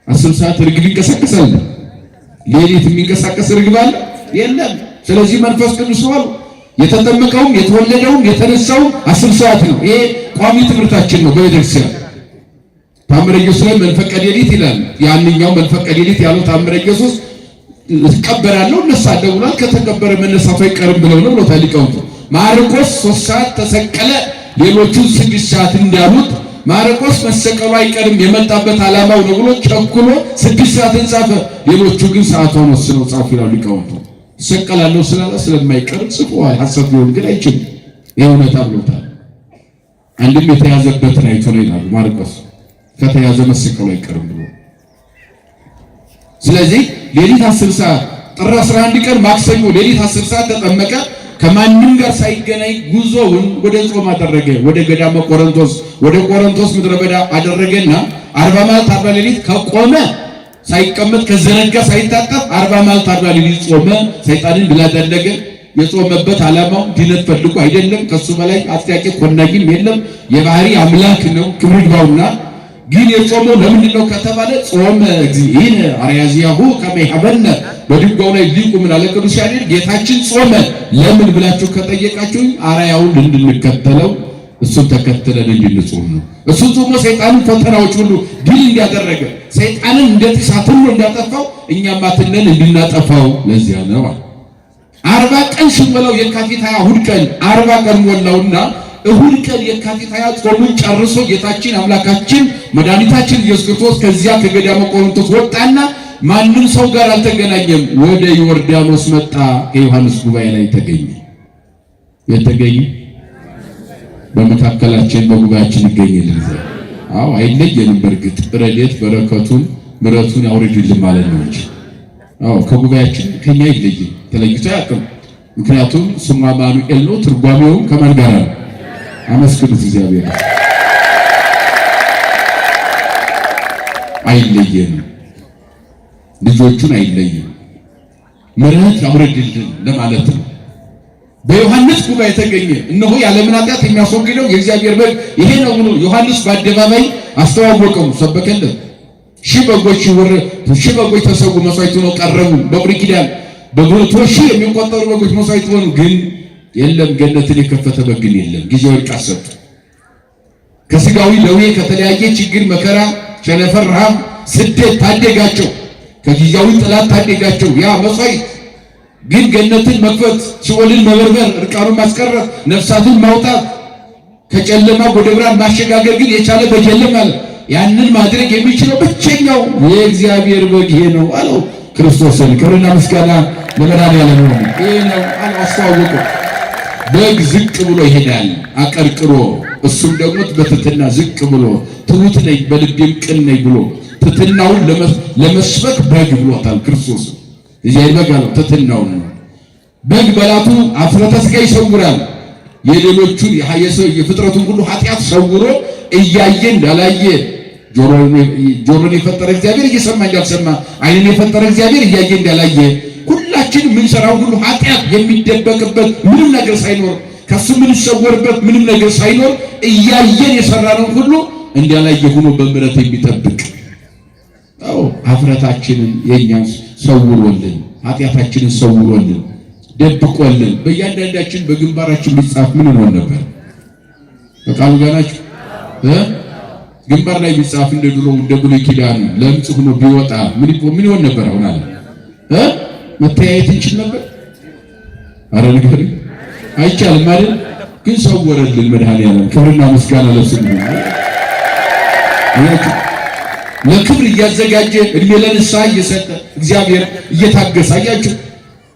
10 ሰዓት ርግብ ይንቀሳቀሳል። ሌሊት የሚንቀሳቀስ ርግብ አለ? የለም። ስለዚህ መንፈስ ቅዱስ ነው። የተጠመቀውም የተወለደውም የተነሳው 10 ሰዓት ነው። ይሄ ቋሚ ትምህርታችን ነው በቤተክርስቲያን። ታምረ ኢየሱስ ላይ መንፈቀ ሌሊት ይላል። ያንኛው መንፈቀ ሌሊት ያለው ታምረ ኢየሱስ ተቀበራለሁ እነሳለሁ ብሏል። ከተቀበረ መነሳቱ አይቀርም ብለው ነው ብሎታል ሊቃውንቱ። ማርቆስ 3 ሰዓት ተሰቀለ፣ ሌሎቹ 6 ሰዓት እንዳሉት ማርቆስ መሰቀሉ አይቀርም የመጣበት ዓላማው ነው ብሎ ቸኩሎ 6 ሰዓትን ጻፈ። ሌሎቹ ግን ሰዓቱን ወስነው ጻፉ ይላሉ ሊቃውንቱ። ይሰቀላለሁ ስላለ ስለማይቀር ጽፏል። ሐሰት ሊሆን ግን አይችልም። የእውነት ብሎታል። አንድም የተያዘበትን አይቶ ነው ይላሉ ማርቆስ። ከተያዘ መሰቀሉ አይቀርም ብሎ ስለዚህ ሌሊት 10 ሰዓት ጥር 11 ቀን ማክሰኞ ሌሊት 10 ሰዓት ተጠመቀ። ከማንም ጋር ሳይገናኝ ጉዞውን ወደ ጾም አደረገ። ወደ ገዳመ ቆሮንቶስ ወደ ቆሮንቶስ ምድረ በዳ አደረገና 40 መዓልት 40 ሌሊት ከቆመ ሳይቀመጥ ከዘረጋ ሳይታጠፍ 40 መዓልት 40 ሌሊት ጾመ። ሰይጣንን ድል አደረገ። የጾመበት ዓላማው ድነት ፈልጎ አይደለም። ከሱ በላይ አጥያቄ ኮናጊም የለም። የባህሪ አምላክ ነው። ክብር ይግባውና ግን የጾመው ለምንድን ነው ከተባለ ጾመ እግዚእነ አርያዚያሁ ከመ ይሀበነ በድጓው ላይ ሊቁ ምን አለ ቅዱስ ያሬድ ጌታችን ጾመ ለምን ብላችሁ ከጠየቃችሁ አርያውን እንድንከተለው እሱን ተከትለን እንድንጾም ነው። እሱ ጾሞ ሰይጣንን ፈተናዎች ሁሉ ድል እንዲያደረገ ሰይጣንን እንደ እሳት ሁሉ እንዳጠፋው እኛም አትነን እንድናጠፋው ለዚያ ነው። 40 ቀን ሲሞላው የካቲት 20 እሑድ ቀን 40 ቀን ሞላውና እሑድ ቀን የካቲት 20 ጾሙን ጨርሶ ጌታችን አምላካችን መድኃኒታችን ኢየሱስ ክርስቶስ ከዚያ ከገዳመ ቆሮንቶስ ወጣና ማንም ሰው ጋር አልተገናኘም። ወደ ዮርዳኖስ መጣ። ከዮሐንስ ጉባኤ ላይ ተገኘ። የተገኘ በመካከላችን በጉባኤያችን ይገኝልን። አዎ አይለየንም። በእርግጥ ረድኤት በረከቱን ምሕረቱን ያውርድልን ማለት ነው እንጂ አዎ ከጉባኤያችን ከኛ አይለይም፣ ተለይቶ አያውቅም። ምክንያቱም ስሙ አማኑኤል ነው። ትርጓሜውም ከማን ጋር ነው? አመስግኑት እግዚአብሔር። አይለየንም፣ ልጆቹን አይለይም። ምሕረት ያውርድልን ለማለት ነው። በዮሐንስ ጉባኤ ተገኘ። እነሆ ያለምን ኃጢአት የሚያስወግደው የእግዚአብሔር በግ ይሄ ነው ብሎ ዮሐንስ በአደባባይ አስተዋወቀው፣ ሰበከለት። ሺህ በጎች ተሰዉ፣ መስዋዕት ሆነው ቀረቡ። በብሉይ ኪዳን በመቶ ሺህ የሚቆጠሩ በጎች መስዋዕት ሆኑ። ግን የለም ገነትን የከፈተ በግ ግን የለም። ጊዜው ዕርቃት ሰጡ። ከስጋዊ ደዌ ከተለያየ ችግር፣ መከራ፣ ቸነፈር፣ ረሃብ፣ ስደት ታደጋቸው። ከጊዜያዊ ጠላት ታደጋቸው ያ መስዋዕት። ግን ገነትን መክፈት፣ ሲኦልን መበርበር፣ ዕርቃኑን ማስቀረት፣ ነፍሳትን ማውጣት፣ ከጨለማ ወደ ብርሃን ማሸጋገር ግን የቻለ በግ የለም አለ። ያንን ማድረግ የሚችለው ብቸኛው የእግዚአብሔር በግ ይሄ ነው አለው ክርስቶስን። ክብርና ምስጋና ለመድኃኒዓለም ይሁን። ይሄ ነው አስተዋወቀው። በግ ዝቅ ብሎ ይሄዳል አቀርቅሮ፣ እሱም ደግሞ በትሕትና ዝቅ ብሎ ትሑት ነኝ በልቤም ቅን ነኝ ብሎ ትሕትናውን ለመስበክ በግ ብሎታል ክርስቶስ። እዚያ በግ አለው ትሕትናውን። በግ በላቱ ኀፍረተ ሥጋ ይሰውራል። የሌሎቹን የፍጥረቱን ሁሉ ኃጢአት ሰውሮ እያየ እንዳላየ፣ ጆሮን የፈጠረ እግዚአብሔር እየሰማ እንዳልሰማ፣ ዓይንን የፈጠረ እግዚአብሔር እያየ እንዳላየ፣ ሁላችን የምንሰራው ሁሉ ኃጢአት የሚደበቅበት ምንም ነገር ሳይኖር፣ ከሱ የምንሰወርበት ምንም ነገር ሳይኖር እያየን የሰራነው ሁሉ እንዳላየ ሆኖ በምሕረት የሚጠብቅ አዎ ኀፍረታችንን የኛን ሰውሮልን፣ ኃጢአታችንን ሰውሮልን፣ ደብቆልን በእያንዳንዳችን በግንባራችን ቢጻፍ ምን ሆኖ ነበር? በቃሉ ጋናችሁ ግንባር ላይ ቢጻፍ እንደ ድሮ እንደ ብሉይ ኪዳን ለምጽ ሆኖ ቢወጣ ምን ይሆን ነበር? አሁን አለ መተያየት እንችል ነበር? አረ ነገር አይቻልም አይደል? ግን ሰወረልን መድኃኒዓለም። ክብርና ምስጋና ለስሙ ይሁን። ለክብር እያዘጋጀ እድሜ ለንስሐ እየሰጠ እግዚአብሔር እየታገሰ አያችሁ።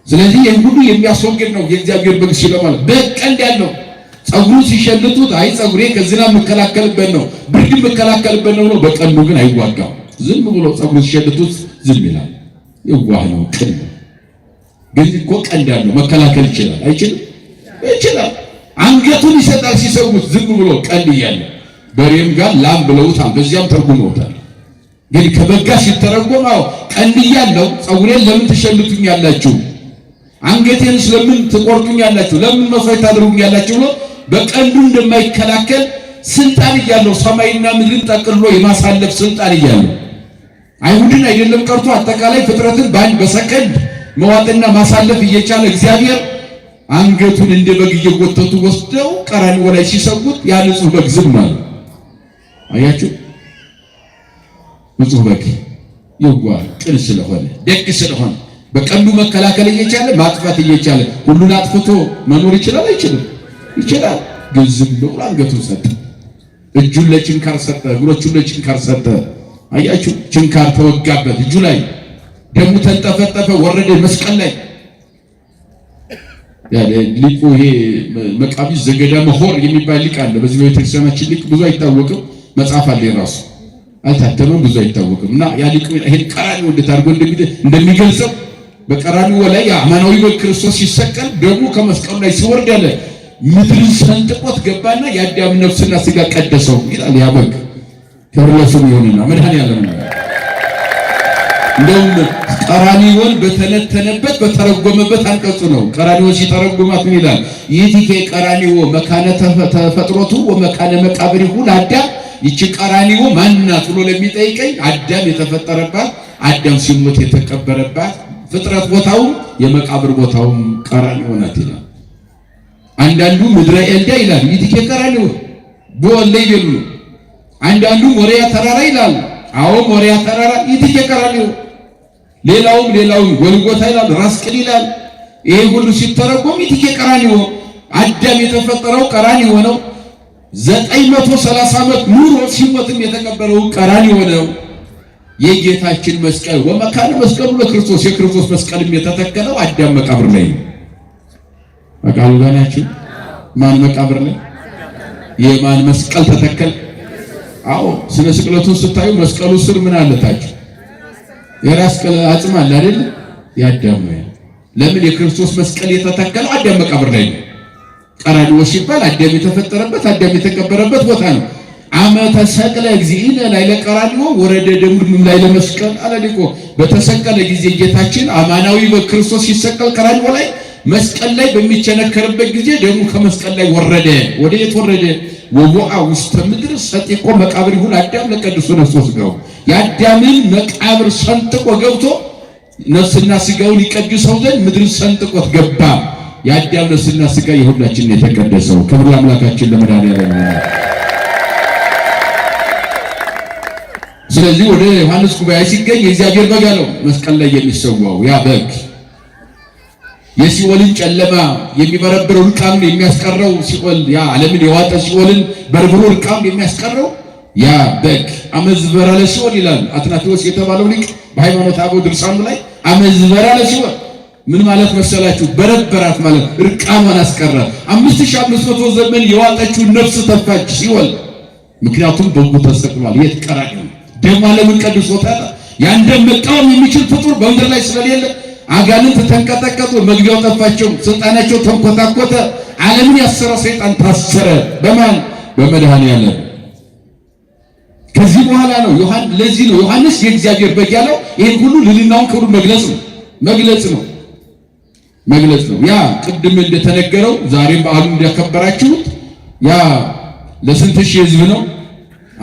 ስለዚህ ይህን ሁሉ የሚያስወግድ ነው የእግዚአብሔር በግ ሲለማል። በቀንድ ያለው ጸጉሩ ሲሸልቱት አይ ጸጉሬ ከዝናብ የምከላከልበት ነው ብርድ የምከላከልበት ነው። በቀንዱ ግን አይዋጋም። ዝም ብሎ ጸጉሩ ሲሸልቱት ዝም ይላል። የዋህ ነው፣ ቅን ነው። ግን እኮ ቀንድ ያለው መከላከል ይችላል አይችልም? ይችላል። አንገቱን ይሰጣል ሲሰውት ዝም ብሎ ቀንድ እያለ። በሬም ጋር ላም ብለውታል፣ በዚያም ተርጉመውታል። ግን ከበጋ ሲተረጎም ቀንድ እያለው ጸጉሬን ለምን ትሸልቱኛላችሁ? አንገቴን ስለምን ትቆርጡኛላችሁ? ለምን መስዋዕት ታደርጉኛላችሁ? ብሎ በቀንዱ እንደማይከላከል ስልጣን እያለው ሰማይና ምድርን ጠቅልሎ የማሳለፍ ስልጣን እያለው አይሁድን አይደለም ቀርቶ አጠቃላይ ፍጥረትን በአንድ በሰከንድ መዋጥና ማሳለፍ እየቻለ እግዚአብሔር አንገቱን እንደ በግ እየጎተቱ ወስደው ቀራንዮ ላይ ሲሰቁት ያ ንጹህ በግ ዝም አለ። አያችሁ፣ ንጹህ በግ የዋህ ቅን ስለሆነ ደግ ስለሆነ በቀንዱ መከላከል እየቻለ ማጥፋት እየቻለ ሁሉን አጥፍቶ መኖር ይችላል አይችልም? ይችላል። ግን ዝም ብሎ አንገቱን ሰጠ። እጁን ለችንካር ሰጠ፣ እግሮቹን ለችንካር ሰጠ። አያችሁ፣ ችንካር ተወጋበት እጁ ላይ፣ ደሙ ተንጠፈጠፈ፣ ወረደ መስቀል ላይ። ሊቁ ይሄ መቃቢስ ዘገዳመ ሆር የሚባል ሊቅ አለ። በዚህ ቤተክርስቲያናችን ሊቅ ብዙ አይታወቅም። መጽሐፍ አለ የራሱ አልታተመም፣ ብዙ አይታወቅም። እና ያ ሊቁ ይሄን ቀራንዮ እንዴት አድርጎ እንደሚገልጸው በቀራንዮ ላይ አማናዊ በክርስቶስ ሲሰቀል ደግሞ ከመስቀሉ ላይ ሲወርድ ያለ ምድርን ሰንጥቆት ገባና የአዳም ነፍስና ስጋ ቀደሰው ይላል። ያ በግ ክብር ለስሙ ይሁንና መድኃኔዓለም ነው። እንደውም ቀራንዮን በተነተነበት በተረጎመበት አንቀጹ ነው። ቀራንዮ ሲተረጎማት ምን ይላል? ይህቲኬ ቀራንዮ መካነ ተፈጥሮቱ ወመካነ መቃብሪሁ ለአዳም። ይቺ ቀራንዮ ማናት ብሎ ለሚጠይቀኝ አዳም የተፈጠረባት አዳም ሲሞት የተቀበረባት ፍጥረት ቦታውም የመቃብር ቦታውም ቀራንዮ ናት ይላል። አንዳንዱ ምድረ ኤልዳ ይላል። ይህቲኬ ቀራንዮ በወለ ይሉ። አንዳንዱ ሞሪያ ተራራ ይላል። አዎ ሞሪያ ተራራ ይህቲኬ ቀራንዮ። ሌላውም ጎልጎታ ይላል፣ ራስ ቅል ይላል። ይሄ ሁሉ ሲተረጎም ይህቲኬ ቀራንዮ አዳም የተፈጠረው ቀራንዮ ነው። 930 ዓመት ኑሮ ሲሞትም የተቀበለው ቀራንዮ ነው። የጌታችን መስቀል ወመካነ መስቀሉ ለክርስቶስ የክርስቶስ መስቀልም የተተከለው አዳም መቃብር ላይ ነው። መቃብር ላይ ናችሁ። ማን መቃብር ላይ? የማን መስቀል ተተከለ? አዎ ስለ ስቅለቱን ስታዩ መስቀሉ ስር ምን አለታችሁ? የራስ ቅል አጽም አለ አይደል? ያዳም ነው። ለምን? የክርስቶስ መስቀል የተተከለው አዳም መቃብር ላይ ነው። ቀራንዮ ሲባል አዳም የተፈጠረበት አዳም የተቀበረበት ቦታ ነው። አመተ ሰቅለ እግዚእነ ላይ ለቀራንዮ ወረደ ደሙም ላይ ለመስቀል አለሊቆ። በተሰቀለ ጊዜ ጌታችን አማናዊ በክርስቶስ ሲሰቀል ቀራንዮ ላይ መስቀል ላይ በሚቸነከርበት ጊዜ ደሙ ከመስቀል ላይ ወረደ። ወደ የት ወረደ? ወቦአ ውስተ ምድር ሰጢቆ መቃብር ይሁን አዳም ለቀድሶ ነፍሶ ስጋው። የአዳምን መቃብር ሰንጥቆ ገብቶ ነፍስና ስጋውን ይቀድሰው ዘንድ ምድር ሰንጥቆት ገባ። የአዳም ነፍስና ስጋ የሁላችን የተቀደሰው። ክብር ለአምላካችን ለመድኃኔዓለም ይሁን። ስለዚህ ወደ ዮሐንስ ጉባኤ ሲገኝ የእግዚአብሔር በግ አለው መስቀል ላይ የሚሰዋው ያ በግ የሲኦልን ጨለማ የሚበረብረው ርቃኑን የሚያስቀረው ሲኦል ያ ዓለምን የዋጠ ሲኦልን በርብሮ ርቃኑን የሚያስቀረው ያ በግ አመዝበራ ለሲኦል ይላል አትናቴዎስ የተባለው ሊቅ በሃይማኖተ አበው ድርሳኑ ላይ አመዝበራ ለሲኦል ምን ማለት መሰላችሁ? በረበራት ማለት ርቃኗን አስቀረ። 5500 ዘመን የዋጠችው ነፍስ ተፋች ሲኦል። ምክንያቱም በጉ ተሰቅሏል። የት ቀራንዮ ደም ዓለምን ቀድሶታል። ያን ደም መቃወም የሚችል ፍጡር በምድር ላይ ስለሌለ አጋንንት ተንቀጠቀጡ፣ መግቢያው ጠፋቸው፣ ስልጣናቸው ተንኮታኮተ። ዓለምን ያሰረ ሰይጣን ታሰረ። በማን? በመድኃኔዓለም። ከዚህ በኋላ ነው ለዚህ ነው ዮሐንስ የእግዚአብሔር በግ ያለው። ይሄን ሁሉ ልልናውን ክብሩ መግለጽ ነው። ያ ቅድም እንደተነገረው ዛሬም በዓሉ እንዲያከበራችሁት ያ ለስንት ሺህ ሕዝብ ነው?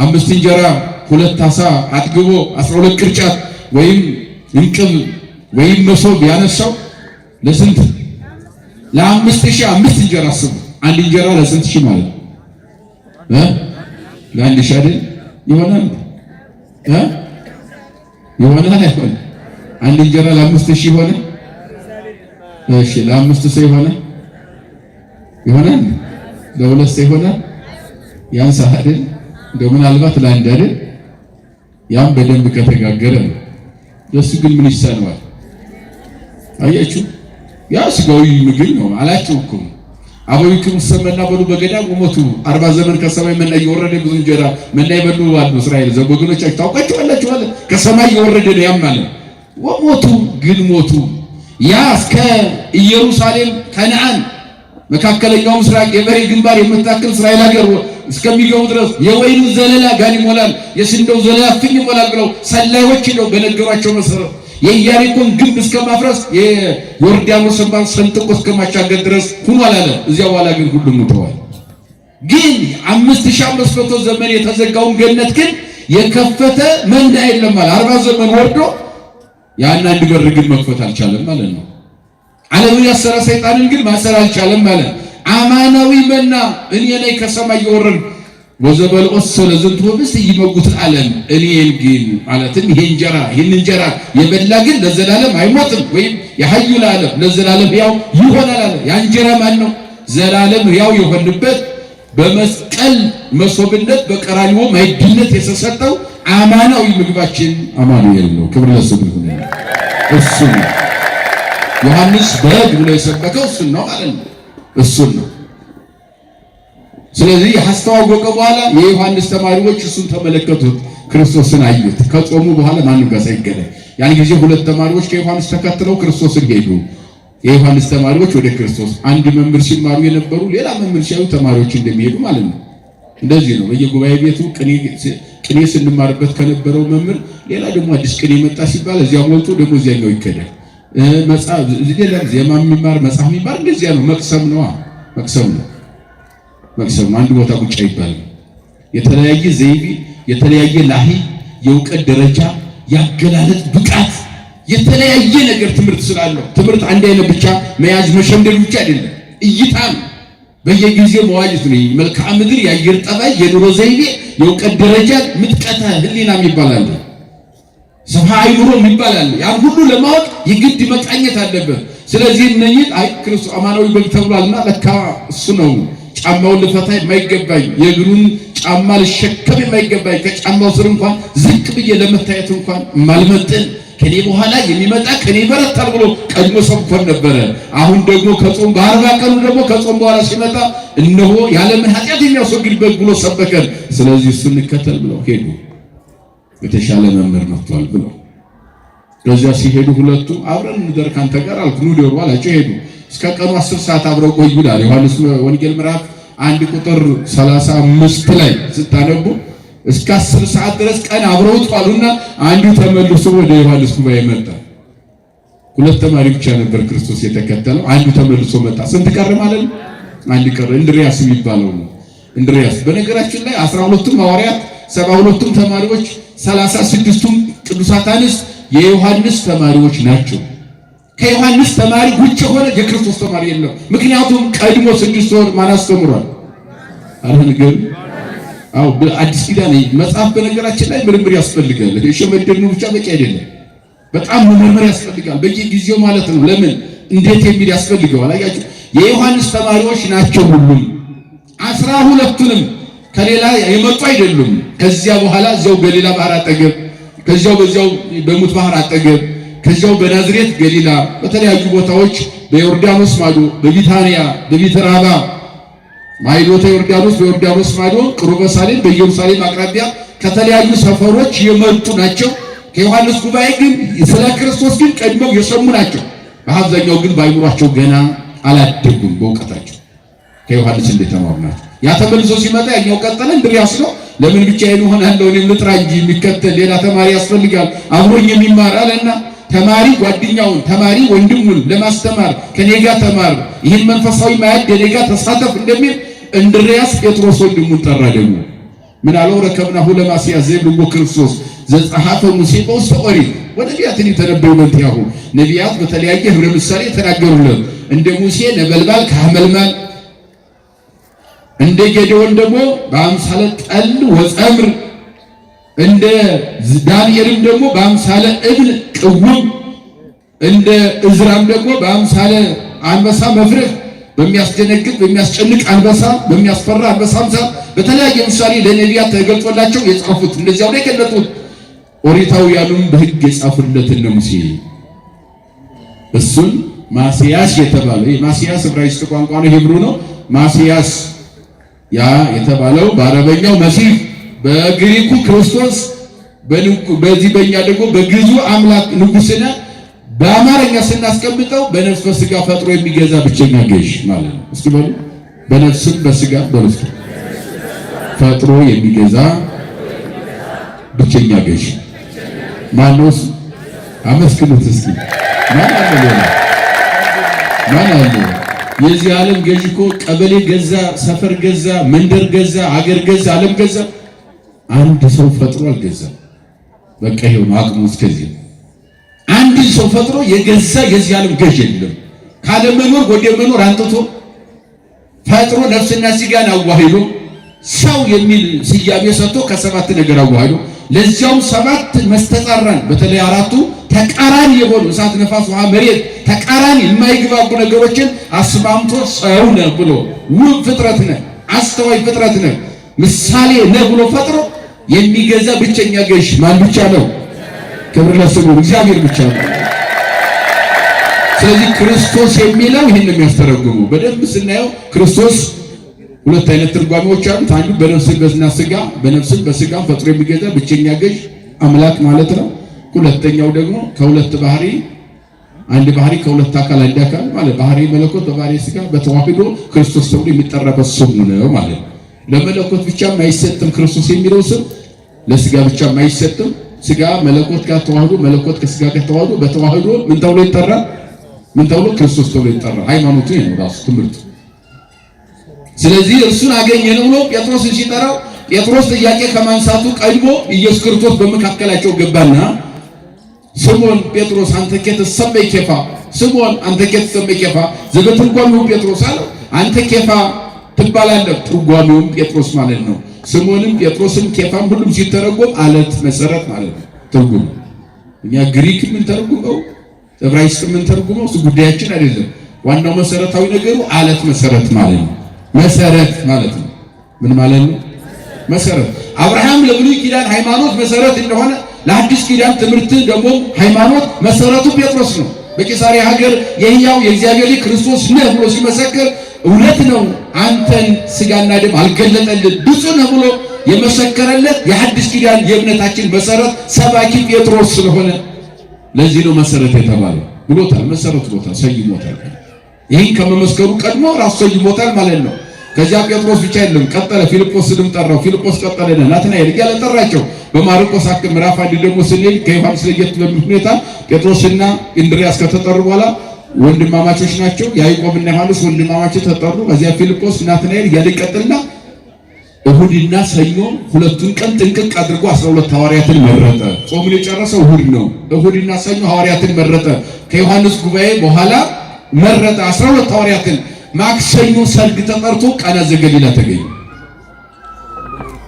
5 እንጀራ 2 ዓሣ አጥግቦ 12 ቅርጫት ወይም እንቅብ ወይም መሶብ ያነሳው ለስንት? ለ5000 5 እንጀራ አስቡ። አንድ እንጀራ ለስንት ሺህ ማለት ለአንድ ሺህ አይደል? ይሆናል አይሆን? አንድ እንጀራ ለ5000 ሆነ። እሺ ለ5 ሰው ይሆናል? ለ2 ሰው ይሆናል? ያንሳል አይደል? ምናልባት ለአንድ አይደል? ያም በደንብ ከተጋገረ ነው። ለሱ ግን ምን ይሳነዋል? አያችሁ፣ ያ ስጋዊ ምግብ ነው አላችሁ እኮ። አበዊክሙ ሰመና በሉ በገዳም ሞቱ 40 ዘመን ከሰማይ መና እየወረደ ብዙ እንጀራ መና ይበሉ አሉ እስራኤል ዘወገኖቻችሁ ታውቃችኋላችሁ አለ። ከሰማይ እየወረደ ነው ያም ማለት ወሞቱ ግን ሞቱ። ያ እስከ ኢየሩሳሌም ከነዓን መካከለኛው ምስራቅ የበሬ ግንባር የምታክል እስራኤል ሀገር እስከሚገቡ ድረስ የወይኑ ዘለላ ጋን ይሞላል፣ የስንዴው ዘለላ ፍኝ ይሞላል ብለው ሰላዮች ነው በነገሯቸው መሰረት የኢያሪኮን ግንብ እስከማፍረስ የዮርዳኖስን ባንክ ሰንጥቆ እስከማሻገር ድረስ ሆኗል አለ። እዚያ በኋላ ግን ሁሉም ሞተዋል። ግን 5500 ዘመን የተዘጋውን ገነት ግን የከፈተ መንዳ የለም ማለት 40 ዘመን ወርዶ ያን አንድ በር ግን መክፈት አልቻለም ማለት ነው። ዓለምን ያሰራ ሰይጣንን ግን ማሰር አልቻለም ማለት አማናዊ መና እኔ ላይ ከሰማይ የወረደ ወዘበልኦስ ስለዝንቱ ወብስ ይመጉት ዓለም እኔን ግን ማለትም ይሄን እንጀራ የበላ ግን ለዘላለም አይሞትም ወይም የሐዩ ለዓለም ለዘላለም ያው ይሆናል አለ። ያ እንጀራ ማን ነው? ዘላለም ያው የሆነበት በመስቀል መሶብነት በቀራንዮ ማይድነት የተሰጠው አማናዊ ምግባችን አማኑኤል ነው። ክብር ለስሙ ይሁን። እሱ ነው ዮሐንስ በግ ብሎ የሰበከው እሱ ነው ማለት ነው። እሱ ነው። ስለዚህ ያስተዋወቀ በኋላ የዮሐንስ ተማሪዎች እሱን ተመለከቱት፣ ክርስቶስን አዩት። ከጾሙ በኋላ ማንም ጋር ሳይገናኝ ያን ጊዜ ሁለት ተማሪዎች ከዮሐንስ ተከትለው ክርስቶስን ሄዱ። የዮሐንስ ተማሪዎች ወደ ክርስቶስ አንድ መምህር ሲማሩ የነበሩ ሌላ መምህር ሲያዩ ተማሪዎች እንደሚሄዱ ማለት ነው። እንደዚህ ነው። በየጉባኤ ቤቱ ቅኔ ስንማርበት ከነበረው መምህር ሌላ ደግሞ አዲስ ቅኔ መጣ ሲባል እዚያ ሞልቶ ደግሞ እዚያኛው ይከዳል። መጽሐፍ ሌላ ዜማ የሚማር መጽሐፍ የሚማር እንደዚያ ነው። መቅሰም ነው። መቅሰም አንድ ቦታ ቁጭ ይባላል። የተለያየ ዘይቤ፣ የተለያየ ላሂ፣ የእውቀት ደረጃ፣ ያገላለጥ ብቃት፣ የተለያየ ነገር ትምህርት ስላለው ትምህርት አንድ አይነት ብቻ መያዝ መሸምደል ብቻ አይደለም፣ እይታ ነው። በየጊዜው መዋጅት ነው። መልክዓ ምድር፣ የአየር ጠባይ፣ የኑሮ ዘይቤ፣ የእውቀት ደረጃ፣ ምጥቀተ ህሊና ይባላል፣ ሰፋ አይምሮ ይባላል። ያን ሁሉ ለማወቅ የግድ መቃኘት አለበት። ስለዚህ እነኚህ ክርስቶስ አማናዊ በግ ተብሏልና ለካ እሱ ነው ጫማውን ልፈታ የማይገባኝ የእግሩን ጫማ ልሸከም የማይገባኝ ከጫማው ስር እንኳን ዝቅ ብዬ ለመታየት እንኳን ማልመጥን ከኔ በኋላ የሚመጣ ከኔ በረታል ብሎ ቀድሞ ሰብኮን ነበረ። አሁን ደግሞ ከጾም በ40 ቀኑ ደግሞ ከጾም በኋላ ሲመጣ እነሆ ያለምን ኃጢአት የሚያስወግድ በግ ብሎ ሰበከን። ስለዚህ እሱን እንከተል ብለው ሄዱ። የተሻለ መምህር መጥቷል ብለው ከዚያ ሲሄዱ ሁለቱ አብረን እንደር ካንተ ጋር አልኩ ነው ደሩ አላቸው። ሄዱ። እስከ ቀኑ 10 ሰዓት አብረው ቆዩ ይላል ዮሐንስ ወንጌል ምዕራፍ 1 ቁጥር 35 ላይ ስታነቡ እስከ 10 ሰዓት ድረስ ቀን አብረው ጧሉና አንዱ ተመልሶ ወደ ዮሐንስ ጉባኤ መጣ። ሁለት ተማሪ ብቻ ነበር ክርስቶስ የተከተለው። አንዱ ተመልሶ መጣ። ስንት ቀረ ማለት ነው? አንድ ቀረ። እንድሪያስ የሚባለው ነው። እንድሪያስ በነገራችን ላይ 12ቱም ሐዋርያት 72ቱም ተማሪዎች 36ቱም ቅዱሳት አንስት የዮሐንስ ተማሪዎች ናቸው። ከዮሐንስ ተማሪ ውጭ የሆነ የክርስቶስ ተማሪ የለም። ምክንያቱም ቀድሞ 6 ወር ማን አስተምሯል? አልነገር አው በአዲስ ኪዳን መጽሐፍ በነገራችን ላይ ምርምር ያስፈልጋል። የሸመደኑ ብቻ በቂ አይደለም። በጣም መመርመር ያስፈልጋል በየጊዜው ማለት ነው። ለምን እንዴት የሚል ያስፈልገዋል። አያችሁ የዮሐንስ ተማሪዎች ናቸው ሁሉም 12ቱንም ከሌላ የመጡ አይደሉም። ከዚያ በኋላ እዚያው ገሊላ ባህር አጠገብ ከዚያው በዚያው በሙት ባህር አጠገብ ከዚያው በናዝሬት ገሊላ በተለያዩ ቦታዎች በዮርዳኖስ ማዶ በቢታንያ በቢተራባ ማይዶተ ዮርዳኖስ በዮርዳኖስ ማዶ ቅሩበ ሳሌም በኢየሩሳሌም አቅራቢያ ከተለያዩ ሰፈሮች የመጡ ናቸው። ከዮሐንስ ጉባኤ ግን ስለ ክርስቶስ ግን ቀድመው የሰሙ ናቸው። በአብዛኛው ግን ባይምሯቸው ገና አላደጉም በእውቀታቸው ከዮሐንስ እንደተማሩ ናቸው። ያ ተመልሶ ሲመጣ ያኛው ቀጠለ። እንድሪያስ ነው ለምን ብቻዬን እሆናለሁ እኔም ልጥራ እንጂ የሚከተል ሌላ ተማሪ ያስፈልጋል አብሮኝ የሚማር አለና ተማሪ ጓደኛውን ተማሪ ወንድሙን ለማስተማር ከኔ ጋር ተማር፣ ይህን መንፈሳዊ ማዕድ ከኔ ጋር ተሳተፍ እንደሚል እንድሪያስ ጴጥሮስ ወንድሙን ጠራ። ደግሞ ምን አለው? ረከብናሁ ለማስያዝ ዘይብልዎ ክርስቶስ ዘጸሐፈ ሙሴ በውስተ ኦሪት ወነቢያትን የተነበዩ መንቲያሁ ነቢያት በተለያየ ህብረ ምሳሌ የተናገሩለት እንደ ሙሴ ነበልባል ከሐመልማል እንደ ጌዴዎን ደግሞ በአምሳለ ጠል ወጸምር እንደ ዳንኤልም ደግሞ በአምሳለ እብን ቅውም እንደ እዝራም ደግሞ በአምሳለ አንበሳ መፍረህ በሚያስደነግጥ በሚያስጨንቅ አንበሳ በሚያስፈራ አንበሳ አምሳል በተለያየ ምሳሌ ለነቢያት ተገልጾላቸው የጻፉት እንደዚያው ላይ ገለጡት። ኦሪታውያኑም በሕግ የጻፉለት እነ ሙሴ እሱን ማስያስ የተባለ ማስያስ ዕብራይስጥ ቋንቋ ነው፣ ሂብሩ ነው። ማስያስ ያ የተባለው በአረበኛው መሲህ በግሪኩ ክርስቶስ በዚህ በእኛ ደግሞ በግዙ አምላክ ንጉሥና በአማርኛ ስናስቀምጠው በነፍስ በስጋ ፈጥሮ የሚገዛ ብቸኛ ገዥ ማለት ነው። እስኪ በሉ በነፍስም በስጋ በነፍስ ፈጥሮ የሚገዛ ብቸኛ ገዥ ማነው? አመስግኑት እስኪ ማን አለ? ማን አለ? የዚህ ዓለም ገዥ እኮ ቀበሌ ገዛ፣ ሰፈር ገዛ፣ መንደር ገዛ፣ አገር ገዛ፣ ዓለም ገዛ አንድ ሰው ፈጥሮ አልገዛም። በቃ ይሄው ነው አቅሙ እስከዚህ። አንድ ሰው ፈጥሮ የገዛ የዚህ ዓለም ገዥ የለም። ካለ መኖር ወደ መኖር አንጥቶ ፈጥሮ ነፍስና ስጋን አዋህዶ ሰው የሚል ስያሜ ሰጥቶ ከሰባት ነገር አዋህዶ ለዚያውም ሰባት መስተጻራን በተለይ አራቱ ተቃራኒ የሆኑ እሳት፣ ነፋስ፣ ውሃ፣ መሬት ተቃራኒ የማይግባቡ ነገሮችን አስማምቶ ሰው ነህ ብሎ ውብ ፍጥረት ነህ፣ አስተዋይ ፍጥረት ነህ፣ ምሳሌ ነህ ብሎ ፈጥሮ የሚገዛ ብቸኛ ገዥ ማን ብቻ ነው? ክብር ለስሙ እግዚአብሔር ብቻ ነው። ስለዚህ ክርስቶስ የሚለው ይህን የሚያስተረጉሙ በደንብ ስናየው ክርስቶስ ሁለት አይነት ትርጓሜዎች አሉት። አንዱ በነፍስና ስጋ በነፍስም በስጋም ፈጥሮ የሚገዛ ብቸኛ ገዥ አምላክ ማለት ነው። ሁለተኛው ደግሞ ከሁለት ባህሪ አንድ ባህሪ ከሁለት አካል አንድ አካል ማለት ባህሪ መለኮት በባህሪ ስጋ በተዋህዶ ክርስቶስ ተብሎ የሚጠራበት ስም ነው ማለት ነው። ለመለኮት ብቻም አይሰጥም ክርስቶስ የሚለው ስም፣ ለስጋ ብቻም አይሰጥም። ስጋ መለኮት ጋር ተዋህዶ መለኮት ከስጋ ጋር ተዋህዶ በተዋህዶ ምን ተብሎ ይጠራል? ምን ተብሎ ክርስቶስ ተብሎ ይጠራል። ሃይማኖቱ ነው ራሱ ትምህርቱ። ስለዚህ እርሱን አገኘን ብሎ ጴጥሮስን ሲጠራው ጴጥሮስ ጥያቄ ከማንሳቱ ቀድሞ ኢየሱስ ክርስቶስ በመካከላቸው ገባና ስምዖን ጴጥሮስ አንተ ከተሰመይ ኬፋ ስምዖን አንተ ከተሰመይ ኬፋ ዘበትርጓሜው ጴጥሮስ አለው። አንተ ኬፋ ትባላለህ፣ ትርጓሜውም ጴጥሮስ ማለት ነው። ስምዖንም ጴጥሮስም ኬፋም ሁሉም ሲተረጎም አለት መሰረት ማለት ነው ትርጉም። እኛ ግሪክ ምን ተርጉመው ዕብራይስጥ ምን ተርጉመው እሱ ጉዳያችን አይደለም። ዋናው መሰረታዊ ነገሩ አለት መሰረት ማለት ነው። መሰረት ማለት ነው ምን ማለት ነው? መሰረት። አብርሃም ለብሉይ ኪዳን ሃይማኖት መሰረት እንደሆነ ለአዲስ ኪዳን ትምህርት ደግሞ ሃይማኖት መሰረቱ ጴጥሮስ ነው። በቂሳሪያ ሀገር የሕያው የእግዚአብሔር ልጅ ክርስቶስ ነህ ብሎ ሲመሰክር እውነት ነው አንተን ስጋና ደም አልገለጠልን ብፁዕ ነህ ብሎ የመሰከረለት የአዲስ ኪዳን የእምነታችን መሰረት ሰባኪ ጴጥሮስ ስለሆነ ለዚህ ነው መሰረት የተባለው ብሎታል። መሰረት ብሎታል፣ ሰይሞታል። ይህን ከመመስከሩ ቀድሞ ራሱ ሰይሞታል ማለት ነው። ከዚያ ጴጥሮስ ብቻ አይደለም ቀጠለ፣ ፊልጶስንም ጠራው። ፊልጶስ ቀጠለና ናትናኤል እያለ ጠራቸው። በማርቆስ ምዕራፍ 1 ደግሞ ስንል ከዮሐንስ ለየት በሚል ሁኔታ ጴጥሮስና እንድርያስ ከተጠሩ በኋላ ወንድማማቾች ናቸው። ያዕቆብና ዮሐንስ ወንድማማቾች ተጠሩ። ከዚያ ፊልጶስ ናትናኤል እያለ ቀጠልና እሁድና ሰኞ ሁለቱን ቀን ጥንቅቅ አድርጎ 12 ሐዋርያትን መረጠ። ጾሙን የጨረሰው እሁድ ነው። እሁድና ሰኞ ሐዋርያትን መረጠ። ከዮሐንስ ጉባኤ በኋላ መረጠ 12 ሐዋርያትን። ማክሰኞ ሰርግ ተጠርቶ ቃና ዘገሊላ ተገኘ።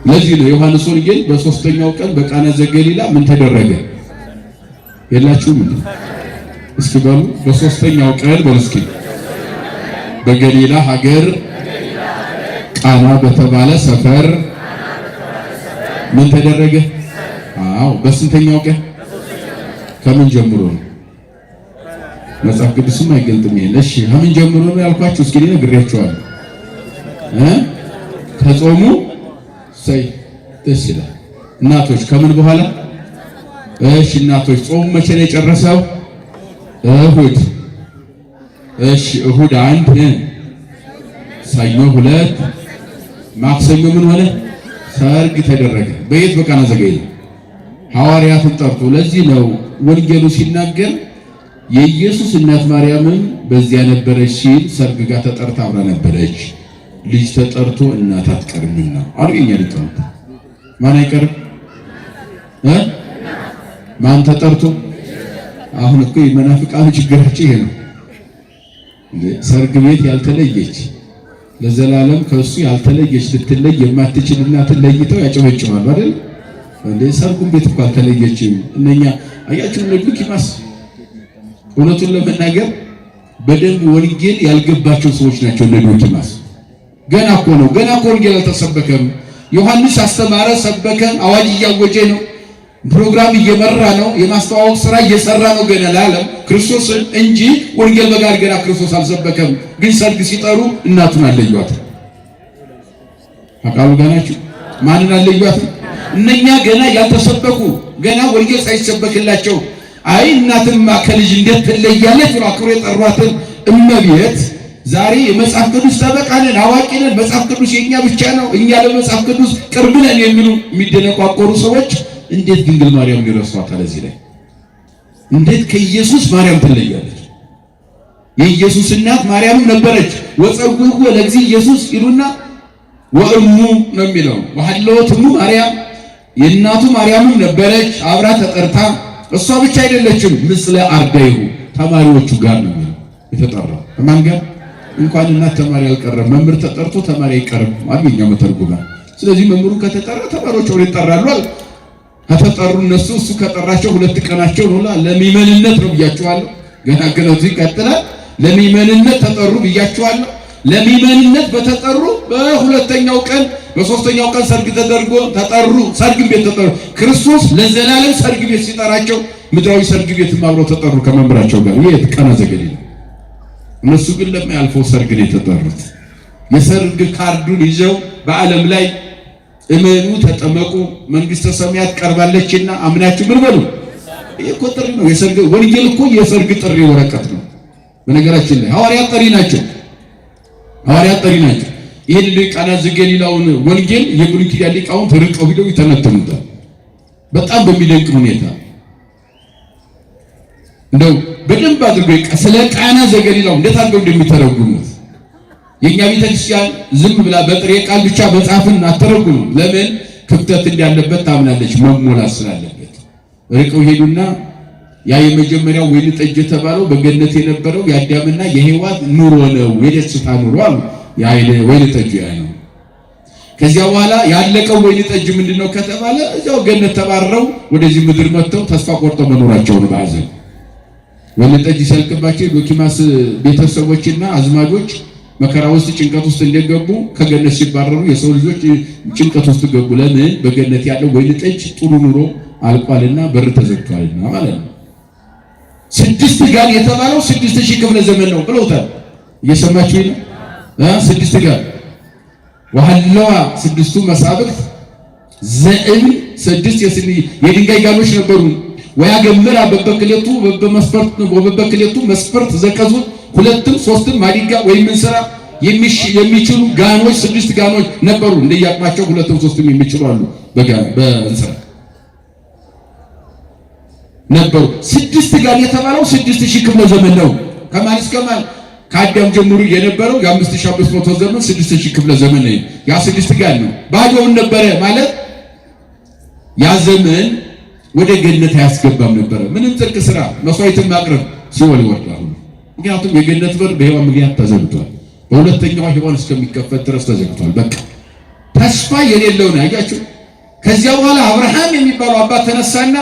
ለዚህ ነው ዮሐንስ ወንጌል በሶስተኛው ቀን በቃና ዘገሊላ ምን ተደረገ? የላችሁም እንዴ? እስኪ በሉ በሶስተኛው ቀን በሉ እስኪ በገሊላ ሀገር ቃና በተባለ ሰፈር ምን ተደረገ? አዎ በስንተኛው ቀን? ከምን ጀምሮ ነው? መጽሐፍ ቅዱስም አይገልጥም ይሄን። እሺ ከምን ጀምሮ ነው ያልኳችሁ? እስኪ ነግሬያችኋለሁ። ከጾሙ ሰይ ደስ ይላል። እናቶች ከምን በኋላ? እሺ እናቶች ጾሙ መቼ ነው የጨረሰው? እሁድ። እሺ እሁድ 1፣ ሰኞ 2፣ ማክሰኞ ምን ሆነ? ሰርግ ተደረገ። በየት? በቃና ዘገሊላ ሐዋርያትን ጠርቶ። ለዚህ ነው ወንጌሉ ሲናገር የኢየሱስ እናት ማርያምን በዚያ ነበረች ሲል ሰርግ ጋር ተጠርታ አብራ ነበረች። ልጅ ተጠርቶ እናት አትቀርምና አርገኛ ልጠሩት ማን አይቀርም? ማን ተጠርቶ? አሁን እኮ የመናፍቃኑ ችግራቸው ይሄ ነው። ሰርግ ቤት ያልተለየች ለዘላለም ከሱ ያልተለየች ልትለይ የማትችል እናትን ለይተው ያጨበጭባሉ አይደል እንዴ? ሰርጉን ቤት እኮ አልተለየችም። እነኛ አያችሁ ለዱኪማስ እውነቱን ለመናገር በደንብ ወንጌል ያልገባቸው ሰዎች ናቸው። ለዱኪማስ ገና እኮ ነው፣ ገና እኮ ወንጌል አልተሰበከም። ዮሐንስ አስተማረ፣ ሰበከ፣ አዋጅ እያወጀ ነው፣ ፕሮግራም እየመራ ነው፣ የማስተዋወቅ ስራ እየሰራ ነው ገና ለዓለም ክርስቶስን እንጂ ወንጌል በጋር ገና ክርስቶስ አልሰበከም። ግን ሰርግ ሲጠሩ እናቱን አለዩአት። አቃሉ ጋናችሁ ማንን አለዩአት? እነኛ ገና ያልተሰበኩ ገና ወንጌል ሳይሰበክላቸው አይ እናትማ ከልጅ እንዴት ትለያለች ብሎ አክብሮ የጠሯትን እመቤት ዛሬ የመጽሐፍ ቅዱስ ጠበቃ ነን፣ አዋቂ ነን፣ መጽሐፍ ቅዱስ የኛ ብቻ ነው፣ እኛ ለመጽሐፍ ቅዱስ ቅርብ ነን የሚሉ የሚደነቋቆሩ ሰዎች እንዴት ድንግል ማርያም ሊረሷታል? እዚህ ላይ እንዴት ከኢየሱስ ማርያም ትለያለች? የኢየሱስ እናት ማርያም ነበረች። ወጸጉሁ ለእግዚእ ኢየሱስ ይሉና ወእሙ ነው የሚለው ወሐለወት እሙ ማርያም የእናቱ ማርያምም ነበረች አብራ ተጠርታ። እሷ ብቻ አይደለችም፣ ምስለ አርዳይሁ ተማሪዎቹ ጋር ነው የተጠራው። ከማን ጋር? እንኳን እናት ተማሪ አልቀረም፣ መምህር ተጠርቶ ተማሪ አይቀርም አልኛ መተርጉማ። ስለዚህ መምህሩ ከተጠራ ተማሪዎች ወደ ይጠራሉ አለ። ከተጠሩ እነሱ እሱ ከጠራቸው 2 ቀናቸው ነው። ለሚመንነት ነው ብያቸዋለሁ። ገና ገናው ይቀጥላል። ለሚመንነት ተጠሩ ብያቸዋለሁ። ለሚመንነት በተጠሩ በሁለተኛው ቀን በሶስተኛው ቀን ሰርግ ተደርጎ ተጠሩ። ሰርግ ቤት ተጠሩ። ክርስቶስ ለዘላለም ሰርግ ቤት ሲጠራቸው ምድራዊ ሰርግ ቤት አብረው ተጠሩ ከመምህራቸው ጋር። ይሄ ቃና ዘገሊላ። እነሱ ግን ለማያልፈው ሰርግ ነው የተጠሩት። የሰርግ ካርዱን ይዘው በዓለም ላይ እመኑ ተጠመቁ መንግስተ ሰማያት ቀርባለችና አምናችሁ ምን በሉ። ይሄ እኮ ጥሪ ነው። የሰርግ ወንጌል እኮ የሰርግ ጥሪ ወረቀት ነው። በነገራችን ላይ ሐዋርያት ጠሪ ናቸው። ሐዋርያት ጠሪ ናቸው። ይሄን ቃና ዘገሊላውን ወንጌል የብሉይ ኪዳን ሊቃውንት ርቀው ሄደው ይተነትኑታል በጣም በሚደንቅ ሁኔታ። እንደው በደንብ አድርገው ስለ ቃና ዘገሊላው እንዴት አድርገው እንደሚተረጉሙት የኛ ቤተክርስቲያን ዝም ብላ በጥሬ ቃል ብቻ መጽሐፍን አተረጉም። ለምን? ክፍተት እንዳለበት ታምናለች፣ መሞላት ስላለበት። ርቀው ሄዱና ያ የመጀመሪያው ወይን ጠጅ የተባለው በገነት የነበረው የአዳምና የሔዋን ኑሮ ነው፣ የደስታ ኑሮ አሉ። ያ ወይን ጠጅ ያ ነው። ከዚያ በኋላ ያለቀው ወይን ጠጅ ምንድነው ከተባለ እዛው ገነት ተባረው ወደዚህ ምድር መጥተው ተስፋ ቆርጠው መኖራቸው ነው። በአዘን ወይን ጠጅ ሲያልቅባቸው ዶኪማስ ቤተሰቦችና አዝማጆች መከራ ውስጥ ጭንቀት ውስጥ እንደገቡ ከገነት ሲባረሩ የሰው ልጆች ጭንቀት ውስጥ ገቡ። ለምን? በገነት ያለው ወይን ጠጅ ጥሩ ኑሮ አልቋልና በር ተዘግቷልና ማለት ነው። 6 ጋን የተባለው 6000 ክፍለ ዘመን ነው ብለውታል። እየሰማችሁ ነው? 6 ጋን ወሐለዋ 6ቱ መሳብክት ዘእብን 6 የድንጋይ ጋኖች ነበሩ። ወያገምራ በበክሌቱ መስፈርት ዘቀዙ 2ም 3ም ማዲጋ ወይም እንስራ የሚችሉ ጋኖች 6 ጋኖች ነበሩ። እንደያቅማቸው 2ም 3ም የሚችሉ አሉ። በእንስራ ነበሩ። 6 ጋን የተባለው 6000 ክፍለ ዘመን ነው። ከማን እስከ ማን? ከአዳም ጀምሮ የነበረው የ5500 ዘመን 6000 ክፍለ ዘመን ነው። ያ 6 ጋን ነው። ባዶውን ነበረ ማለት ያ ዘመን ወደ ገነት አያስገባም ነበረ። ምንም ጽድቅ ስራ መስዋዕትን ማቅረብ ሲወል ይወርዳሉ። ምክንያቱም የገነት በር በሔዋን ምክንያት ተዘግቷል። በሁለተኛው ሔዋን እስከሚከፈት ድረስ ተዘግቷል። በቃ ተስፋ የሌለው ነው። አያችሁ። ከዚያ በኋላ አብርሃም የሚባለው አባት ተነሳና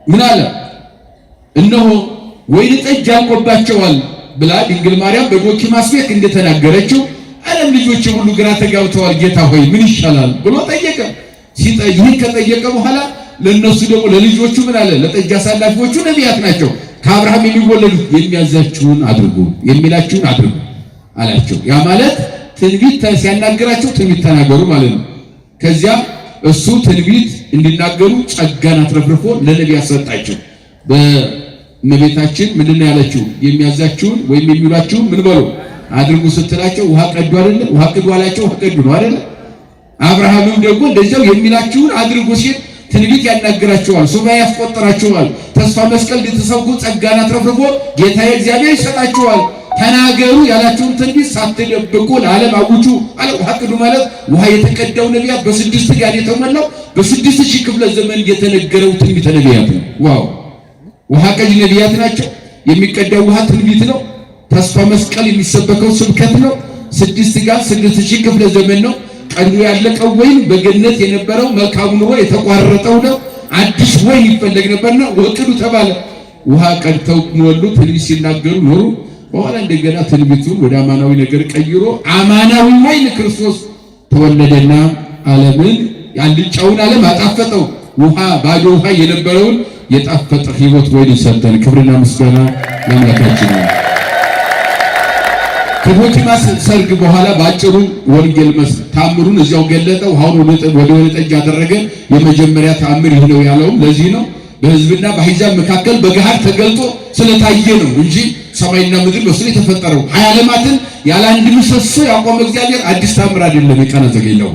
ምን አለ? እነሆ ወይን ጠጅ ያልቆባቸዋል ብላ ድንግል ማርያም በዶኪማስ ቤት እንደተናገረችው ዓለም ልጆች ሁሉ ግራ ተጋብተዋል፣ ጌታ ሆይ ምን ይሻላል ብሎ ጠየቀ። ይህን ከጠየቀ በኋላ ለነሱ ደግሞ ለልጆቹ ምን አለ? ለጠጅ አሳላፊዎቹ ነቢያት ናቸው። ከአብርሃም የሚወለዱት የሚያዛችሁን አድርጉ፣ የሚላችሁን አድርጉ አላቸው። ያ ማለት ትንቢት ሲያናገራቸው ትንቢት ተናገሩ ማለት ነው። ከዚያ እሱ ትንቢት እንዲናገሩ ጸጋን አትረፍርፎ ለነቢያት ሰጣቸው። በእመቤታችን ምንድን ነው ያለችው? የሚያዛችሁን ወይም የሚሏችሁን ምን በሉ አድርጉ ስትላቸው ውሃ ቀዱ አይደለ? ውሃ ቀዱ አላቸው። ውሃ ቀዱ ነው አይደለ? አብርሃምም ደግሞ እንደዚያው የሚላችሁን አድርጉ ሲል ትንቢት ያናግራቸዋል፣ ሱባኤ ያስቆጥራቸዋል። ተስፋ መስቀል እንድትሰብኩ ጸጋን አትረፍርፎ ጌታ እግዚአብሔር ይሰጣቸዋል። ተናገሩ ያላችሁን ትንቢት ሳትደብቁ ለዓለም አውጁ አለ። ውሃ ቅዱ ማለት ውሃ የተቀዳው ነቢያት በ6 ጋን የተሞላው በ6000 ክፍለ ዘመን የተነገረው ትንቢተ ነቢያት ነው። ዋው! ውሃ ቀጅ ነቢያት ናቸው። የሚቀዳው ውሃ ትንቢት ነው። ተስፋ መስቀል የሚሰበከው ስብከት ነው። 6 ጋን 6000 ክፍለ ዘመን ነው። ቀኑ ያለቀው ወይን በገነት የነበረው መልካም ኑሮ የተቋረጠው ነው። አዲስ ወይን ይፈለግ ነበርና ወቅዱ ተባለ። ውሃ ቀድተው ሞሉ፣ ትንቢት ሲናገሩ ኖሩ። በኋላ እንደገና ትንቢቱን ወደ አማናዊ ነገር ቀይሮ አማናዊ ወይን ክርስቶስ ተወለደና ዓለምን ያልጫውን ዓለም አጣፈጠው። ውሃ ባዶ ውሃ የነበረውን የጣፈጠ ሕይወት ወይን ሰጠን። ክብርና ምስጋና ለአምላካችን ነው። ከዶኪማስ ሰርግ በኋላ ባጭሩ ወንጌል ታምሩን እዚያው ገለጠው። ውሃውን ወደ ወይን ጠጅ ያደረገ የመጀመሪያ ታምር ይህ ነው ያለው ለዚህ ነው። በሕዝብና በአሕዛብ መካከል በገሃድ ተገልጦ ስለታየ ነው እንጂ ሰማይና ምድር በሱ የተፈጠረው 20 ዓለማትን ያለ አንድ ምሰሶ ያቆመ እግዚአብሔር አዲስ ታምር አይደለም። የቃና ዘገሊላው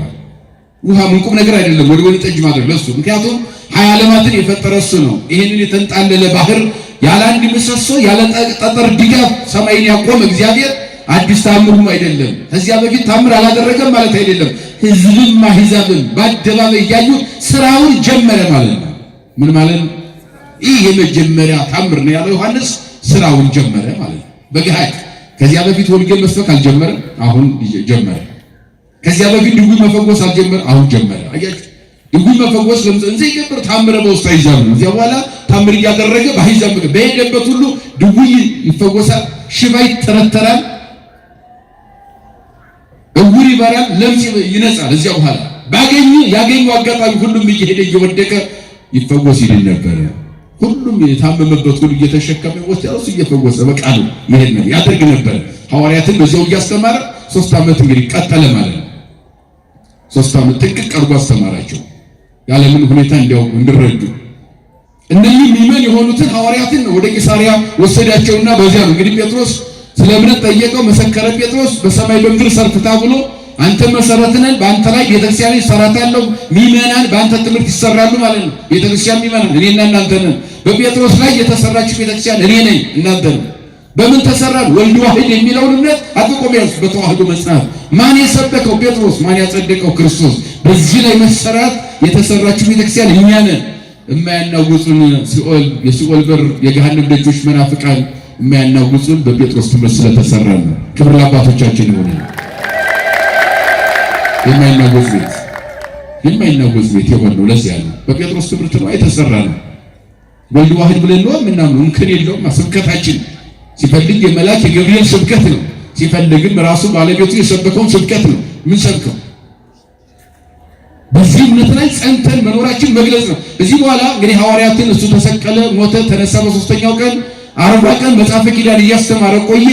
ውሃ ቁም ነገር አይደለም ወደ ወይን ጠጅ ማድረግ ለሱ። ምክንያቱም 20 ዓለማትን የፈጠረ እሱ ነው። ይሄንን የተንጣለለ ባህር ያለ አንድ ምሰሶ ያለ ጠጠር ድጋፍ ሰማይን ያቆመ እግዚአብሔር አዲስ ታምሩም አይደለም። ከዚያ በፊት ታምር አላደረገም ማለት አይደለም። ሕዝብም አሕዛብም በአደባባይ እያዩ ስራውን ጀመረ ማለት ነው። ምን ማለት ነው? ይህ የመጀመሪያ ታምር ነው ያለው ዮሐንስ። ስራውን ጀመረ ማለት ነው በገሃድ። ከዚያ በፊት ወንጌል መስበክ አልጀመረም፣ አሁን ጀመረ። ከዚያ በፊት ድውይ መፈወስ አልጀመረም፣ አሁን ጀመረ። አያችሁ፣ ድውይ መፈወስ ለምጽ ይጀምር ታምረ በውስጥ አሕዛብ ነው። እዚያ በኋላ ታምር እያደረገ በአሕዛብ በሄደበት ሁሉ ድውይ ይፈወሳል፣ ሽባ ይተረተራል፣ እውር ይበራል፣ ለምጽ ይነጻል። እዚያ በኋላ ያገኙ አጋጣሚ ሁሉም እየሄደ እየወደቀ ይፈወስ ይድን ነበር። ሁሉም የታመመበት ሁሉ እየተሸከመ ወስደውስ እየፈወሰ በቃሉ ይሄድ ነው ያደርግ ነበር። ሐዋርያትን በዚያው እያስተማረ 3 ዓመት እንግዲህ ቀጠለ ማለት ነው። 3 ዓመት ጥንቅቅ አድርጎ አስተማራቸው ያለምን ሁኔታ እንዲያውቁ እንዲረዱ። እነዚህ ምዕመን የሆኑትን ሐዋርያትን ወደ ቂሳርያ ወሰዳቸውና በዚያ ነው እንግዲህ ጴጥሮስ ስለ እምነት ጠየቀው። መሰከረ ጴጥሮስ በሰማይ በምድር ሰርፍታ ብሎ አንተ መሰረት ነህ፣ በአንተ ላይ ቤተክርስቲያን ይሰራታለሁ፣ ምዕመናን በአንተ ትምህርት ይሰራሉ ማለት ነው። ቤተክርስቲያን ምዕመናን እኔና እናንተ ነን። በጴጥሮስ ላይ የተሰራችው ቤተክርስቲያን እኔ ነኝ፣ እናንተ ነው። በምን ተሰራን? ወልድ ዋሕድ የሚለውን እምነት አጥብቆ መያዝ፣ በተዋህዶ መጽናት። ማን የሰበከው? ጴጥሮስ። ማን ያጸደቀው? ክርስቶስ። በዚህ ላይ መሰራት የተሰራችው ቤተክርስቲያን እኛ ነን። የማያናውጹን ሲኦል፣ የሲኦል በር፣ የገሃነም ደጆች መናፍቃን የማያናውጹን በጴጥሮስ ትምህርት ስለተሰራ ነው። ክብር ለአባቶቻችን ይሁን። የማይናወጽ ቤት የሆነው ለዚያ ነው። በጴጥሮስ ትምህርት ነው የተሰራ ነው። ወልድ ዋሕድ ብለን ነው የምናምነው። እንከን የለውም። ስብከታችን ሲፈልግ የመልአክ የገብርኤል ስብከት ነው፣ ሲፈልግም ራሱ ባለቤቱ የሰበከውን ስብከት ነው ምን ሰብከው። በዚህ እምነት ላይ ጸንተን መኖራችን መግለጽ ነው። እዚህ በኋላ እንግዲህ ሐዋርያትን እሱ ተሰቀለ፣ ሞተ፣ ተነሳ በ3ኛው ቀን 40 ቀን መጽሐፈ ኪዳን እያስተማረ ቆየ።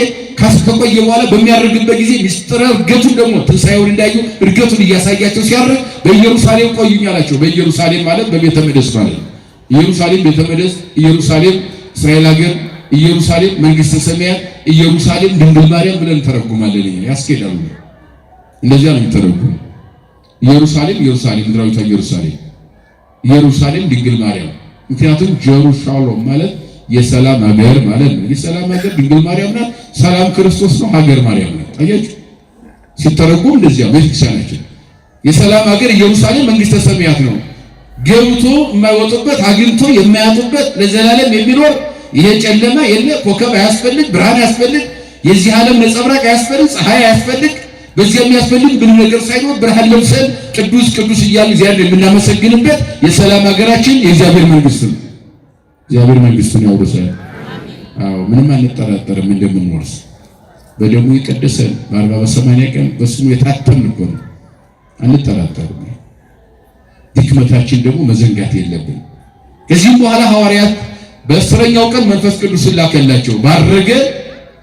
ከቆየ በኋላ በሚያርግበት ጊዜ ምስጢረ እርገቱን ደግሞ ትንሣኤውን እንዳዩ እርገቱን እያሳያቸው ሲያርግ በኢየሩሳሌም ቆዩኝ አላቸው። በኢየሩሳሌም ማለት በቤተ መቅደስ ማለት ነው። ኢየሩሳሌም ቤተ መቅደስ፣ ኢየሩሳሌም እስራኤል ሀገር፣ ኢየሩሳሌም መንግስተ ሰማያት፣ ኢየሩሳሌም ድንግል ማርያም ብለን ተረጉማለን። ያስኬዳሉ። እንደዚያ ነው የሚተረጉም። ኢየሩሳሌም ምድራዊቷ ኢየሩሳሌም ድንግል ማርያም። ምክንያቱም ጀሩሳሌም ማለት የሰላም ሀገር ማለት ነው። የሰላም ሀገር ድንግል ማርያም ናት። ሰላም ክርስቶስ ነው። ሀገር ማርያም ናት። አያችሁ ሲተረጉም እንደዚያ ቤተክርስቲያናችን የሰላም ሀገር ኢየሩሳሌም መንግስተ ሰማያት ነው። ገብቶ የማይወጡበት አግኝቶ የማያጡበት ለዘላለም የሚኖር ይሄ ጨለማ የለ፣ ኮከብ አያስፈልግ፣ ብርሃን አያስፈልግ፣ የዚህ ዓለም ነጸብራቅ አያስፈልግ፣ ፀሐይ አያስፈልግ፣ በዚያ የሚያስፈልግ ምንም ነገር ሳይኖር ብርሃን ለብሰን ቅዱስ ቅዱስ እያልን እግዚአብሔር የምናመሰግንበት የሰላም ሀገራችን የእግዚአብሔር መንግስት ነው። እግዚአብሔር መንግስቱን ያውርሰን። አዎ ምንም አንጠራጠርም እንደምንወርስ። በደሙ የቀደሰን በ40 በ80 ቀን በስሙ የታተምን እኮ ነው። አንጠራጠርም። ድክመታችን ደግሞ መዘንጋት የለብን። ከዚህም በኋላ ሐዋርያት በ10ኛው ቀን መንፈስ ቅዱስን ላከላቸው። ባረገ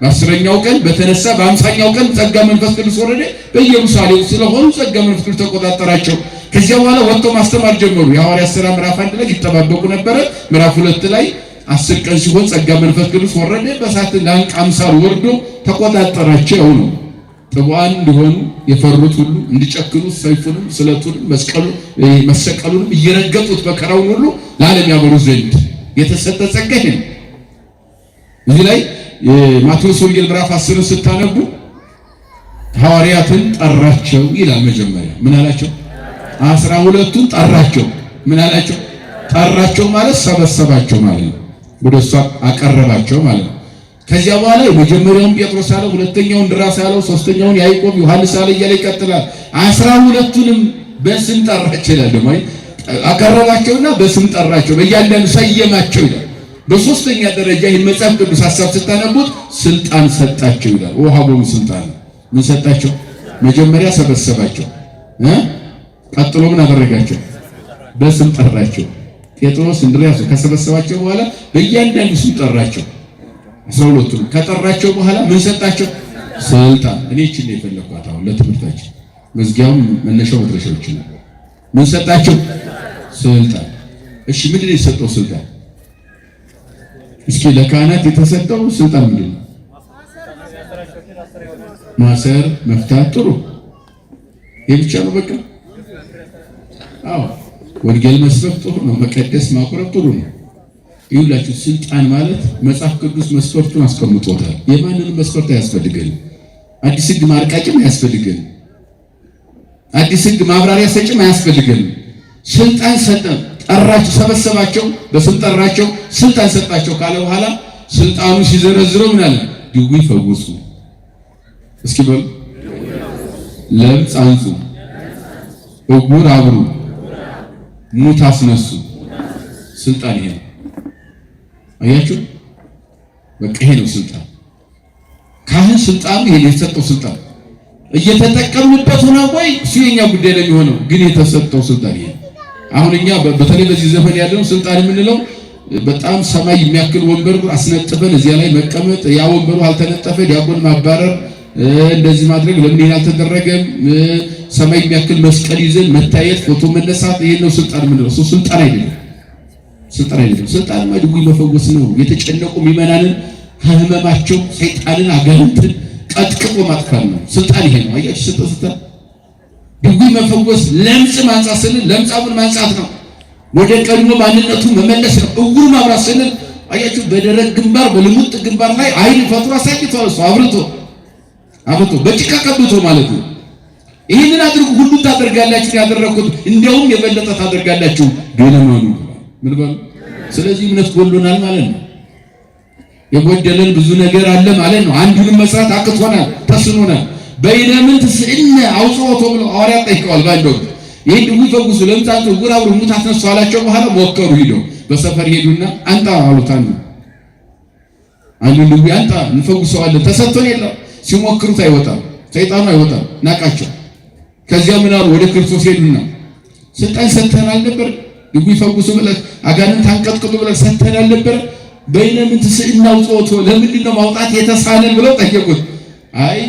በ10ኛው ቀን በተነሳ በ50ኛው ቀን ጸጋ መንፈስ ቅዱስ ወረደ። በኢየሩሳሌም ስለሆኑ ጸጋ መንፈስ ቅዱስ ተቆጣጠራቸው። ከዚያ በኋላ ወጥተው ማስተማር ጀመሩ። የሐዋርያት ሥራ ምዕራፍ 1 ላይ ይጠባበቁ ነበረ። ምዕራፍ 2 ላይ 10 ቀን ሲሆን ጸጋ መንፈስ ቅዱስ ወረደ። በእሳት ላንቃ አምሳል ወርዶ ተቆጣጠራቸው ነው። ጥቡዓን እንዲሆኑ የፈሩት ሁሉ እንዲጨክኑ ሰይፉንም ስለቱንም መሰቀሉንም እየረገጡት መከራውን ሁሉ ለዓለም ያበሩ ዘንድ የተሰጠ ጸጋ ይሄ ነው። እዚህ ላይ የማቴዎስ ወንጌል ምዕራፍ 10 ስታነቡ ሐዋርያትን ጠራቸው ይላል። መጀመሪያ ምን አላቸው? 12ቱን ጠራቸው። ምን አላቸው? ጠራቸው ማለት ሰበሰባቸው ማለት ነው። ወደ እሷ አቀረባቸው ማለት ነው። ከዚያ በኋላ የመጀመሪያውን ጴጥሮስ አለው፣ ሁለተኛውን እንድርያስ አለው፣ ሶስተኛውን ያዕቆብ፣ ዮሐንስ አለ እያለ ይቀጥላል። 12ቱንም በስም ጠራቸው ይላል። ደግሞ አቀረባቸውና በስም ጠራቸው፣ በእያንዳንዱ ሰየማቸው ይላል። በሶስተኛ ደረጃ ይህን መጽሐፍ ቅዱስ ሐሳብ ስታነቡት ስልጣን ሰጣቸው ይላል። ወሃቦሙ ስልጣን ምን ሰጣቸው? መጀመሪያ ሰበሰባቸው፣ ቀጥሎ ምን አደረጋቸው? በስም ጠራቸው። ጴጥሮስ እንድርያስ ከሰበሰባቸው በኋላ በእያንዳንዱ ስም ጠራቸው። 12ቱን ከጠራቸው በኋላ ምን ሰጣቸው? ስልጣን። እኔ እቺ ነው የፈለኳት አሁን ለትምህርታችን መዝጊያውም መነሻው መድረሻዎች ነው። ምን ሰጣቸው? ስልጣን። እሺ ምንድን ነው የሰጠው ስልጣን? እስኪ ለካህናት የተሰጠው ስልጣን ምንድን ነው? ማሰር፣ መፍታት። ጥሩ ይህ ብቻ ነው በቃ? አዎ ወንጌል መስበክ ጥሩ ነው። መቀደስ ማቁረብ ጥሩ ነው። ይሁላችሁ ስልጣን ማለት መጽሐፍ ቅዱስ መስፈርቱን አስቀምጦታል። የማንንም መስፈርት አያስፈልገንም። አዲስ ሕግ ማርቃቂም አያስፈልግም። አዲስ ሕግ ማብራሪያ ሰጭም አያስፈልግም። ስልጣን ሰጠ፣ ጠራቸው፣ ሰበሰባቸው፣ በስም ጠራቸው፣ ስልጣን ሰጣቸው ካለ በኋላ ስልጣኑ ሲዘረዝረው ምን አለ? ድውይ ፈውሱ። እስኪ በሉ ለምጽ አንጹ፣ ዕውር አብሩ፣ ሙት አስነሱ። ስልጣን ይሄ ነው። አያችሁ? በቃ ይሄ ነው ስልጣን። ካህን ስልጣኑ ይሄ የተሰጠው ስልጣን እየተጠቀምንበት ሆነ ወይ እሱ የኛ ጉዳይ ነው የሚሆነው፣ ግን የተሰጠው ስልጣን ይሄ። አሁን እኛ በተለይ በዚህ ዘመን ያለው ስልጣን የምንለው በጣም ሰማይ የሚያክል ወንበር አስነጥፈን እዚያ ላይ መቀመጥ፣ ያ ወንበሩ አልተነጠፈ ዲያቆን ማባረር፣ እንደዚህ ማድረግ ለምን ይሄን አልተደረገም፣ ሰማይ የሚያክል መስቀል ይዘን መታየት፣ ፎቶ መነሳት፣ ይሄ ነው ስልጣን የምንለው። እሱ ስልጣን አይደለም። ስልጣን አይደለም። ስልጣን ድውይ መፈወስ ነው። የተጨነቁ ምዕመናንን ከህመማቸው ሰይጣንን አጋንንትን ቀጥቅጦ ማጥፋት ነው። ስልጣን ይሄ ነው። አያችሁ? ስልጣን ድውይ መፈወስ፣ ለምጽ ማንጻት ስንል ለምጻሙን ማንጻት ነው። ወደ ቀድሞ ማንነቱ መመለስ ነው። ዕውር ማብራት ስንል አያችሁ? በደረቅ ግንባር በልሙጥ ግንባር ላይ አይን ፈጥሮ አሳይቷል። እሱ አብርቶ በጭቃ ቀብቶ ማለት ነው። ይህንን አድርጉ ሁሉ ታደርጋላችሁ፣ ያደረኩት እንዲያውም የበለጠ ታደርጋላችሁ ገለማኑ ምን በሉ። ስለዚህ እምነት ጎሎናል ማለት ነው። የጎደለን ብዙ ነገር አለ ማለት ነው። አንዱንም መስራት አቅቶናል፣ ተስኖናል። በይነምን ትስእነ አውጽኦቶ ብሎ ሐዋርያት ጠይቀዋል። ባንዶት ይሄን ድውይ ፈውሱ፣ ለምጽ አንጹ፣ ዕውር አብሩ፣ ሙት አስነሱ አላቸው። በኋላ ሞከሩ። ሂደው በሰፈር ሄዱና አንጣ አሉት። አንዱ ድውይ አንጣ እንፈውሰዋለን ተሰጥቶን የለም። ሲሞክሩት አይወጣም፣ ሰይጣኑ አይወጣም፣ ናቃቸው። ከዚያ ምን አሉ? ወደ ክርስቶስ ሄዱና ስልጣን ሰጥተናል ነበር ድውይ ፈውሱ ብለህ አጋንንት አንቀጥቅጡ ብለህ ሰጥተናል ነበር። በይነምን ትስእነ አውጽኦቶ፣ ለምንድን ነው ማውጣት የተሳነን ብለው ጠየቁት። አይ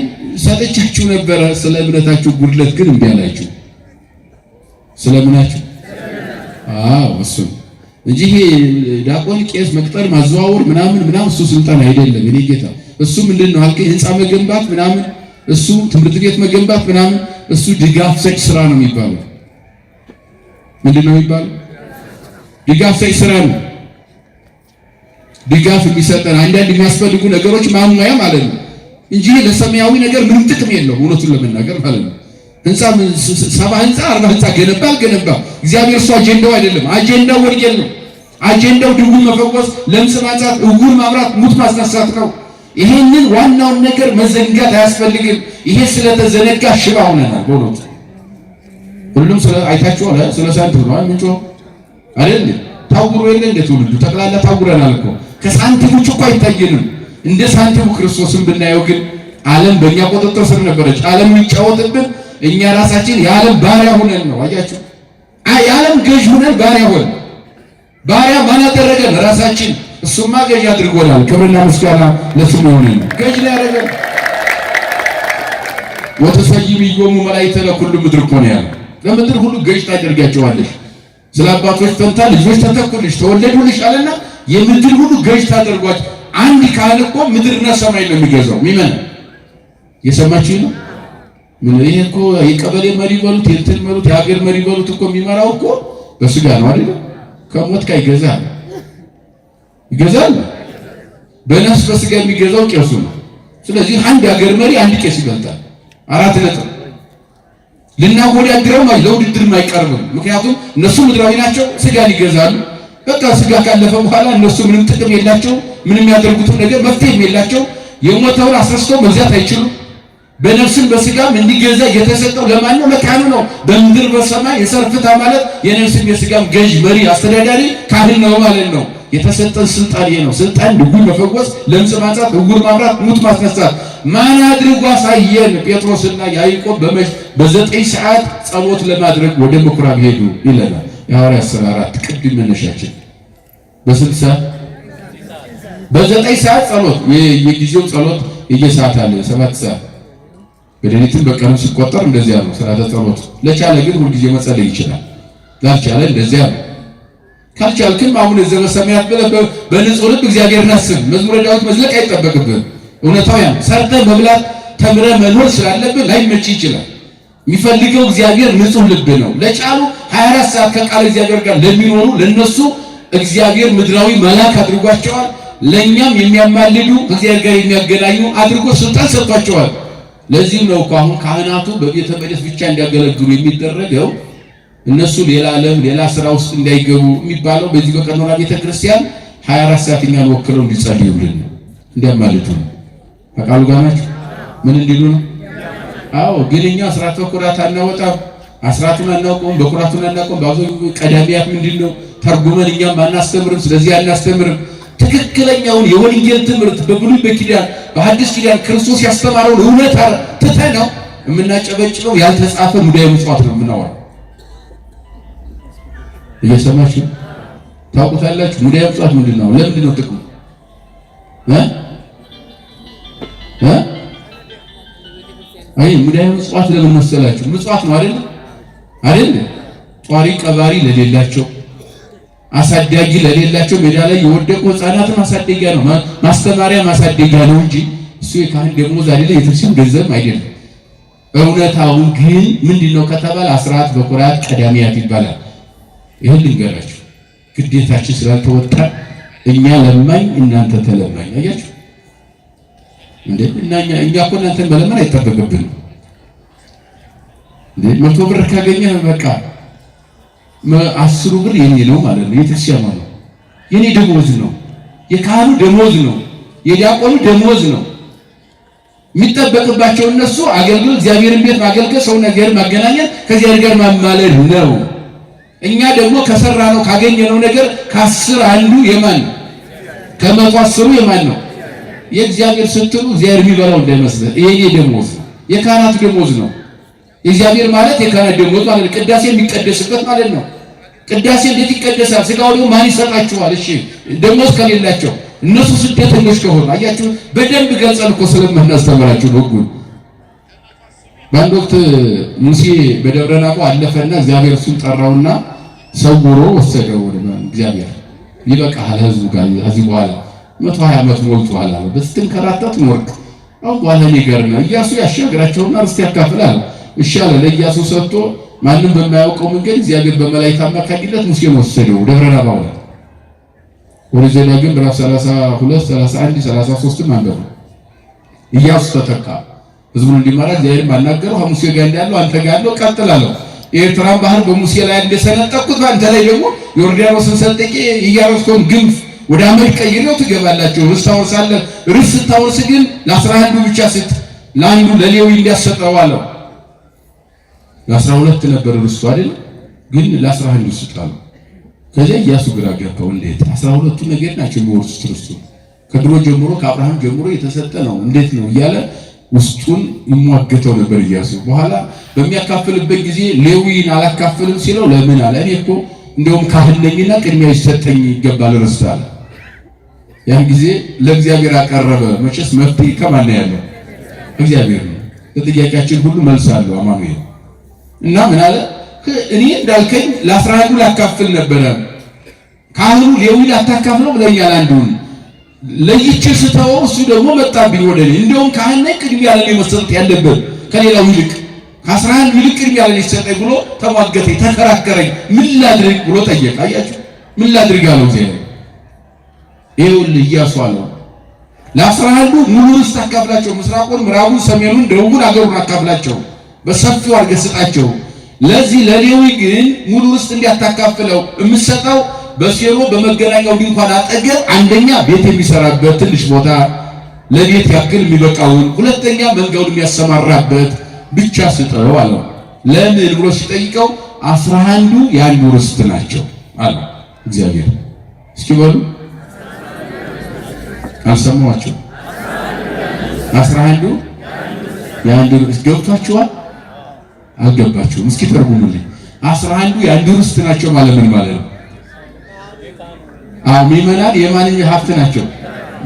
ሰጥቻችሁ ነበረ፣ ስለ እምነታችሁ ጉድለት ግን እምቢ አላችሁ። ስለ ምናችሁ? አዎ እሱ እንጂ ይሄ ዲያቆን ቄስ መቅጠር ማዘዋወር ምናምን እሱ ስልጣን አይደለም። እኔ ጌታ እሱ ምንድን ነው አልከኝ? ህንፃ መገንባት ምናምን፣ እሱ ትምህርት ቤት መገንባት ምናምን፣ እሱ ድጋፍ ሰጭ ስራ ነው የሚባለው። ምንድን ነው የሚባለው? ድጋፍ ሰጭ ስራ ነው። ድጋፍ የሚሰጠን አንዳንድ የሚያስፈልጉ ነገሮች ማሟያ ማለት ነው እንጂ ለሰማያዊ ነገር ምንም ጥቅም የለውም። እውነቱን ለመናገር ማለት ነው። ህንፃ 40 ህንፃ ገነባ አልገነባ እግዚአብሔር እሱ አጀንዳው አይደለም። አጀንዳው ወንጌል ነው። አጀንዳው ድውይ መፈወስ፣ ለምጽ ማንጻት፣ ዕውር ማብራት፣ ሙት ማስነሳት ነው። ይሄንን ዋናውን ነገር መዘንጋት አያስፈልግም። ይሄ ስለተዘነጋ ሽባ ሆነናል። በእውነቱ ሁሉም ስለ አይታችኋል። ስለ ሳንቲም ነው ምንጮ አይደል? ታውሩ የለ እንደ ትውልዱ ጠቅላላ ታውረናል እኮ። ከሳንቲሞች እኮ አይታየንም። እንደ ሳንቲሙ ክርስቶስን ብናየው ግን ዓለም በእኛ ቁጥጥር ስር ነበረች። ዓለም የሚጫወትብን እኛ ራሳችን የዓለም ባሪያ ሆነን ነው። አያችሁ? የዓለም ገዥ ሆነን ባሪያ ሆነን። ባሪያ ማን ያደረገን? ራሳችን። እሱማ ገዥ አድርጎናል። ክብርና ምስጋና ለስሙ ይሁን። ገዥ ላይ ያደረገን ወተሰይምዮሙ መላእክተ ለኩሉ ምድር እኮ ነው ያለው። ለምድር ሁሉ ገዥ ታደርጋቸዋለሽ። ስለ አባቶች ፈንታ ልጆች ተተኩልሽ ተወለዱልሽ አለና የምድር ሁሉ ገዥ ታደርጓቸው። አንድ ካህን እኮ ምድርና ሰማይ ነው የሚገዛው። ሚመን የሰማችሁ ነው። ምን ይሄ እኮ የቀበሌ መሪ በሉት የእንትን በሉት የሀገር መሪ በሉት እኮ የሚመራው እኮ በስጋ ነው አይደል? ከሞትካ ይገዛል። በነፍስ በስጋ የሚገዛው ቄሱ ነው። ስለዚህ አንድ ሀገር መሪ አንድ ቄስ ይበልጣል። 4 ነጥብ ልናወዳድረው ለውድድር አይቀርብም። ምክንያቱም እነሱ ምድራዊ ናቸው፣ ስጋን ይገዛሉ። በቃ ስጋ ካለፈ በኋላ እነሱ ምንም ጥቅም የላቸው፣ ምንም ያደርጉት ነገር መፍትሄም የላቸው። የሞተውን አስረስተው መግዛት አይችሉም። በነፍስም በስጋም እንዲገዛ የተሰጠው ለማን ነው? ለካህኑ ነው። በምድር በሰማይ የሰርፍታ ማለት የነፍስም የስጋም ገዥ መሪ አስተዳዳሪ ካህን ነው ማለት ነው። የተሰጠን ስልጣን ይሄ ነው። ስልጣን ድውይ መፈወስ፣ ለምጽ ማንጻት፣ ዕውር ማብራት፣ ሙት ማስነሳት። ማን አድርጎ አሳየን? ጴጥሮስና ያዕቆብ በ9 ሰዓት ጸሎት ለማድረግ ወደ ምኩራብ ሄዱ ይለናል የሐዋርያት ሥራ 4 ቅድም መነሻችን። በ9 ሰዓት ጸሎት፣ የጊዜው ጸሎት የየሰዓት አለ 7 ሰዓት በሌሊትም በቀኑ ሲቆጠር እንደዚያ ነው ስርዓተ ጸሎት። ለቻለ ግን ሁልጊዜ መጸለይ ይችላል። ላልቻለ እንደዚያ ነው። ካልቻልክም አሁን ዘበሰማያት ብለህ በንጹህ ልብ እግዚአብሔርን አስብ። መዝሙረ ዳዊት መዝለቅ አይጠበቅብህም። እውነታው ያ ሰርተህ መብላት ተምረህ መኖር ስላለብህ ላይመች ይችላል። የሚፈልገው እግዚአብሔር ንጹህ ልብ ነው። ለቻሉ 24 ሰዓት ከቃል እግዚአብሔር ጋር ለሚኖሩ ለነሱ እግዚአብሔር ምድራዊ መልአክ አድርጓቸዋል። ለኛም የሚያማልዱ እግዚአብሔር ጋር የሚያገናኙ አድርጎ ስልጣን ሰጥቷቸዋል። ለዚህም ነው እኮ አሁን ካህናቱ በቤተ መቅደስ ብቻ እንዲያገለግሉ የሚደረገው እነሱ ሌላ ዓለም ሌላ ስራ ውስጥ እንዳይገቡ የሚባለው። በዚህ በቀኖና ቤተክርስቲያን 24 ሰዓት እኛን ወክለው እንዲጸልዩልን ነው እንዲያማልዱ ነው። በቃሉ ጋር ናቸው። ምን እንዲሉ ነው? አዎ ግን እኛ አስራት በኩራት አናወጣም፣ አስራቱን አናውቀውም፣ በኩራቱን አናውቀውም። ባዞ ቀዳሚያት ምንድነው ተርጉመን እኛም አናስተምርም። ስለዚህ አናስተምርም። ትክክለኛውን የወንጌል ትምህርት በብሉይ በኪዳን በሐዲስ ኪዳን ክርስቶስ ያስተማረውን እውነት ትተነው የምናጨበጭበው ያልተጻፈ ሙዳየ ምጽዋት ነው የምናወራው። እየሰማችሁ ታውቁታላችሁ። ሙዳየ ምጽዋት ምንድነው? ለምንድን ነው ጥቅሙ? አይ ሙዳየ ምጽዋት ለምን መሰላችሁ? ምጽዋት ነው አይደል? አይደል? ጧሪ ቀባሪ ለሌላቸው፣ አሳዳጊ ለሌላቸው፣ ሜዳ ላይ የወደቁ ህፃናት ማሳደጊያ ነው፣ ማስተማሪያ ማሳደጊያ ነው እንጂ እሱ የካህን ደሞዝ አይደለም፣ የትርሲም ገንዘብ አይደለም። እውነታውን ግን ምንድነው ከተባለ አስራት በኩራት ቀዳሚያት ይባላል። ይሄን ልንገራችሁ፣ ግዴታችን ስላልተወጣ እኛ ለማኝ እናንተ ተለማኝ። አያችሁ እንዴ? እኛ እኮ እናንተን መለመን አይጠበቅብንም እንዴ? 100 ብር ካገኘህ በቃ 10 ብር የኔ ነው ማለት ነው። የክርስቲያኑ ነው፣ የኔ ደሞዝ ነው፣ የካህኑ ደሞዝ ነው፣ የዲያቆኑ ደሞዝ ነው። የሚጠበቅባቸው እነሱ አገልግሎት እግዚአብሔርን ቤት ማገልገል፣ ሰው ነገር ማገናኘት፣ ከእግዚአብሔር ጋር ማማለድ ነው። እኛ ደግሞ ከሰራ ነው ካገኘነው ነገር ከ10 አንዱ የማን ነው? ከ100 10 የማን ነው? የእግዚአብሔር ስትሉ እግዚአብሔር የሚበላው እንዳይመስልህ። ይሄ ደሞዝ ነው፣ የካህናት ደሞዝ ነው። የእግዚአብሔር ማለት የካህናት ደሞዝ ማለት ቅዳሴ የሚቀደስበት ማለት ነው። ቅዳሴ እንዴት ይቀደሳል? ስጋው ደግሞ ማን ይሰጣችኋል? እሺ ደሞዝ ከሌላቸው እነሱ ስደተኞች ከሆኑ አያችሁ፣ በደንብ ገልጸን እኮ ስለምናስተምራችሁ ነው። ጉድ በአንድ ወቅት ሙሴ በደብረ ናቦ አለፈና እግዚአብሔር እሱን ጠራውና ሰውሮ ወሰደው ወደ እግዚአብሔር። ይበቃሃል ህዝቡ ጋር ከዚህ በኋላ 120 ዓመት ሞልቷል አለ። በስትንከራተት ኖርክ፣ አሁን በኋላ ነገር ነው ኢያሱ ያሻግራቸውና ርስት ያካፍላል። እሺ አለ። ለኢያሱ ሰጥቶ ማንም በማያውቀው መንገድ እግዚአብሔር በመላእክት አማካኝነት ሙሴን ወሰደው ደብረ ናቦ። ወደ ዘዳግም ምዕራፍ 32 31 33 ማንበብ። ኢያሱ ተተካ፣ ህዝቡን እንዲመራ እግዚአብሔር ባናገረው ከሙሴ ጋር እንዳለው አንተ ጋር ያለው ቀጥላለሁ። ኤርትራን ባህር በሙሴ ላይ እንደሰነጠቅኩት በአንተ ላይ ደግሞ ዮርዳኖስን ሰንጥቄ ኢያሪኮን ግንብ ወደ አመድ ቀይሬው ትገባላችሁ። ርስት ታወርሳለህ። ርስት ታወርስ ግን ለ11 ብቻ ስጥ፣ ለአንዱ ለሌዊ እንዲያሰጠው አለው። ለ12 ነበር ርስቱ አይደል? ግን ለ11 ስጥ አለው። ከዚያ ኢያሱ ግራ ገባው። እንዴት 12ቱ ነገድ ናቸው የሚወርሱት ርስቱ? ከድሮ ጀምሮ ከአብርሃም ጀምሮ የተሰጠ ነው፣ እንዴት ነው እያለ ውስጡን ይሟገተው ነበር ኢያሱ። በኋላ በሚያካፍልበት ጊዜ ሌዊን አላካፍልም ሲለው ለምን አለ። እኔ እኮ እንደውም ካህን ነኝና ቅድሚያ ይሰጠኝ ይገባል ርስት አለ። ያን ጊዜ ለእግዚአብሔር አቀረበ። መቼስ መፍትሄ ከማን ነው ያለው? እግዚአብሔር ነው። ለጥያቄያችን ሁሉ መልስ አለው አማኑኤል። እና ምን አለ? እኔ እንዳልከኝ ለ11 ላካፍል ነበረ፣ ካህኑ ሌዊ ላታካፍለው ብለኛል። አንዱን ለይቼ ስተወው እሱ ደግሞ መጣብኝ ወደ እኔ። እንደውም ካህን ነኝ ቅድሚያ ለኔ መሰጠት ያለበት ከሌላው ይልቅ ከ11 ይልቅ ቅድሚያ ለኔ ይሰጠኝ ብሎ ተሟገተኝ፣ ተከራከረኝ። ምን ላድርግ ብሎ ጠየቀ። አያችሁ ምን ላድርግ አለው እግዚአብሔር። ይኸውልህ ኢያሱ አለው ለ11 ሙሉ ርስት አካፍላቸው፣ ምስራቁን፣ ምዕራቡን፣ ሰሜኑን፣ ደቡቡን አገሩን አካፍላቸው፣ በሰፊው አድርገህ ስጣቸው። ለዚህ ለሌዊ ግን ሙሉ ርስት እንዲያታካፍለው የምሰጠው በሴሎ በመገናኛው ድንኳን አጠገብ አንደኛ ቤት የሚሰራበት ትንሽ ቦታ ለቤት ያክል የሚበቃውን፣ ሁለተኛ መንጋውን የሚያሰማራበት ብቻ ስጠው አለው። ለምን ብሎ ሲጠይቀው 11ዱ የአንዱ ርስት ናቸው አለ እግዚአብሔር። እስኪ በሉ አልሰማኋቸው። 11ዱ የአንዱ ርስት ገብቷችኋል? አልገባችሁም? እስኪ ተርጉሙልኝ። 11ዱ የአንዱ ርስት ናቸው ማለት ምን ማለት ነው? ምዕመናን የማን ሀብት ናቸው?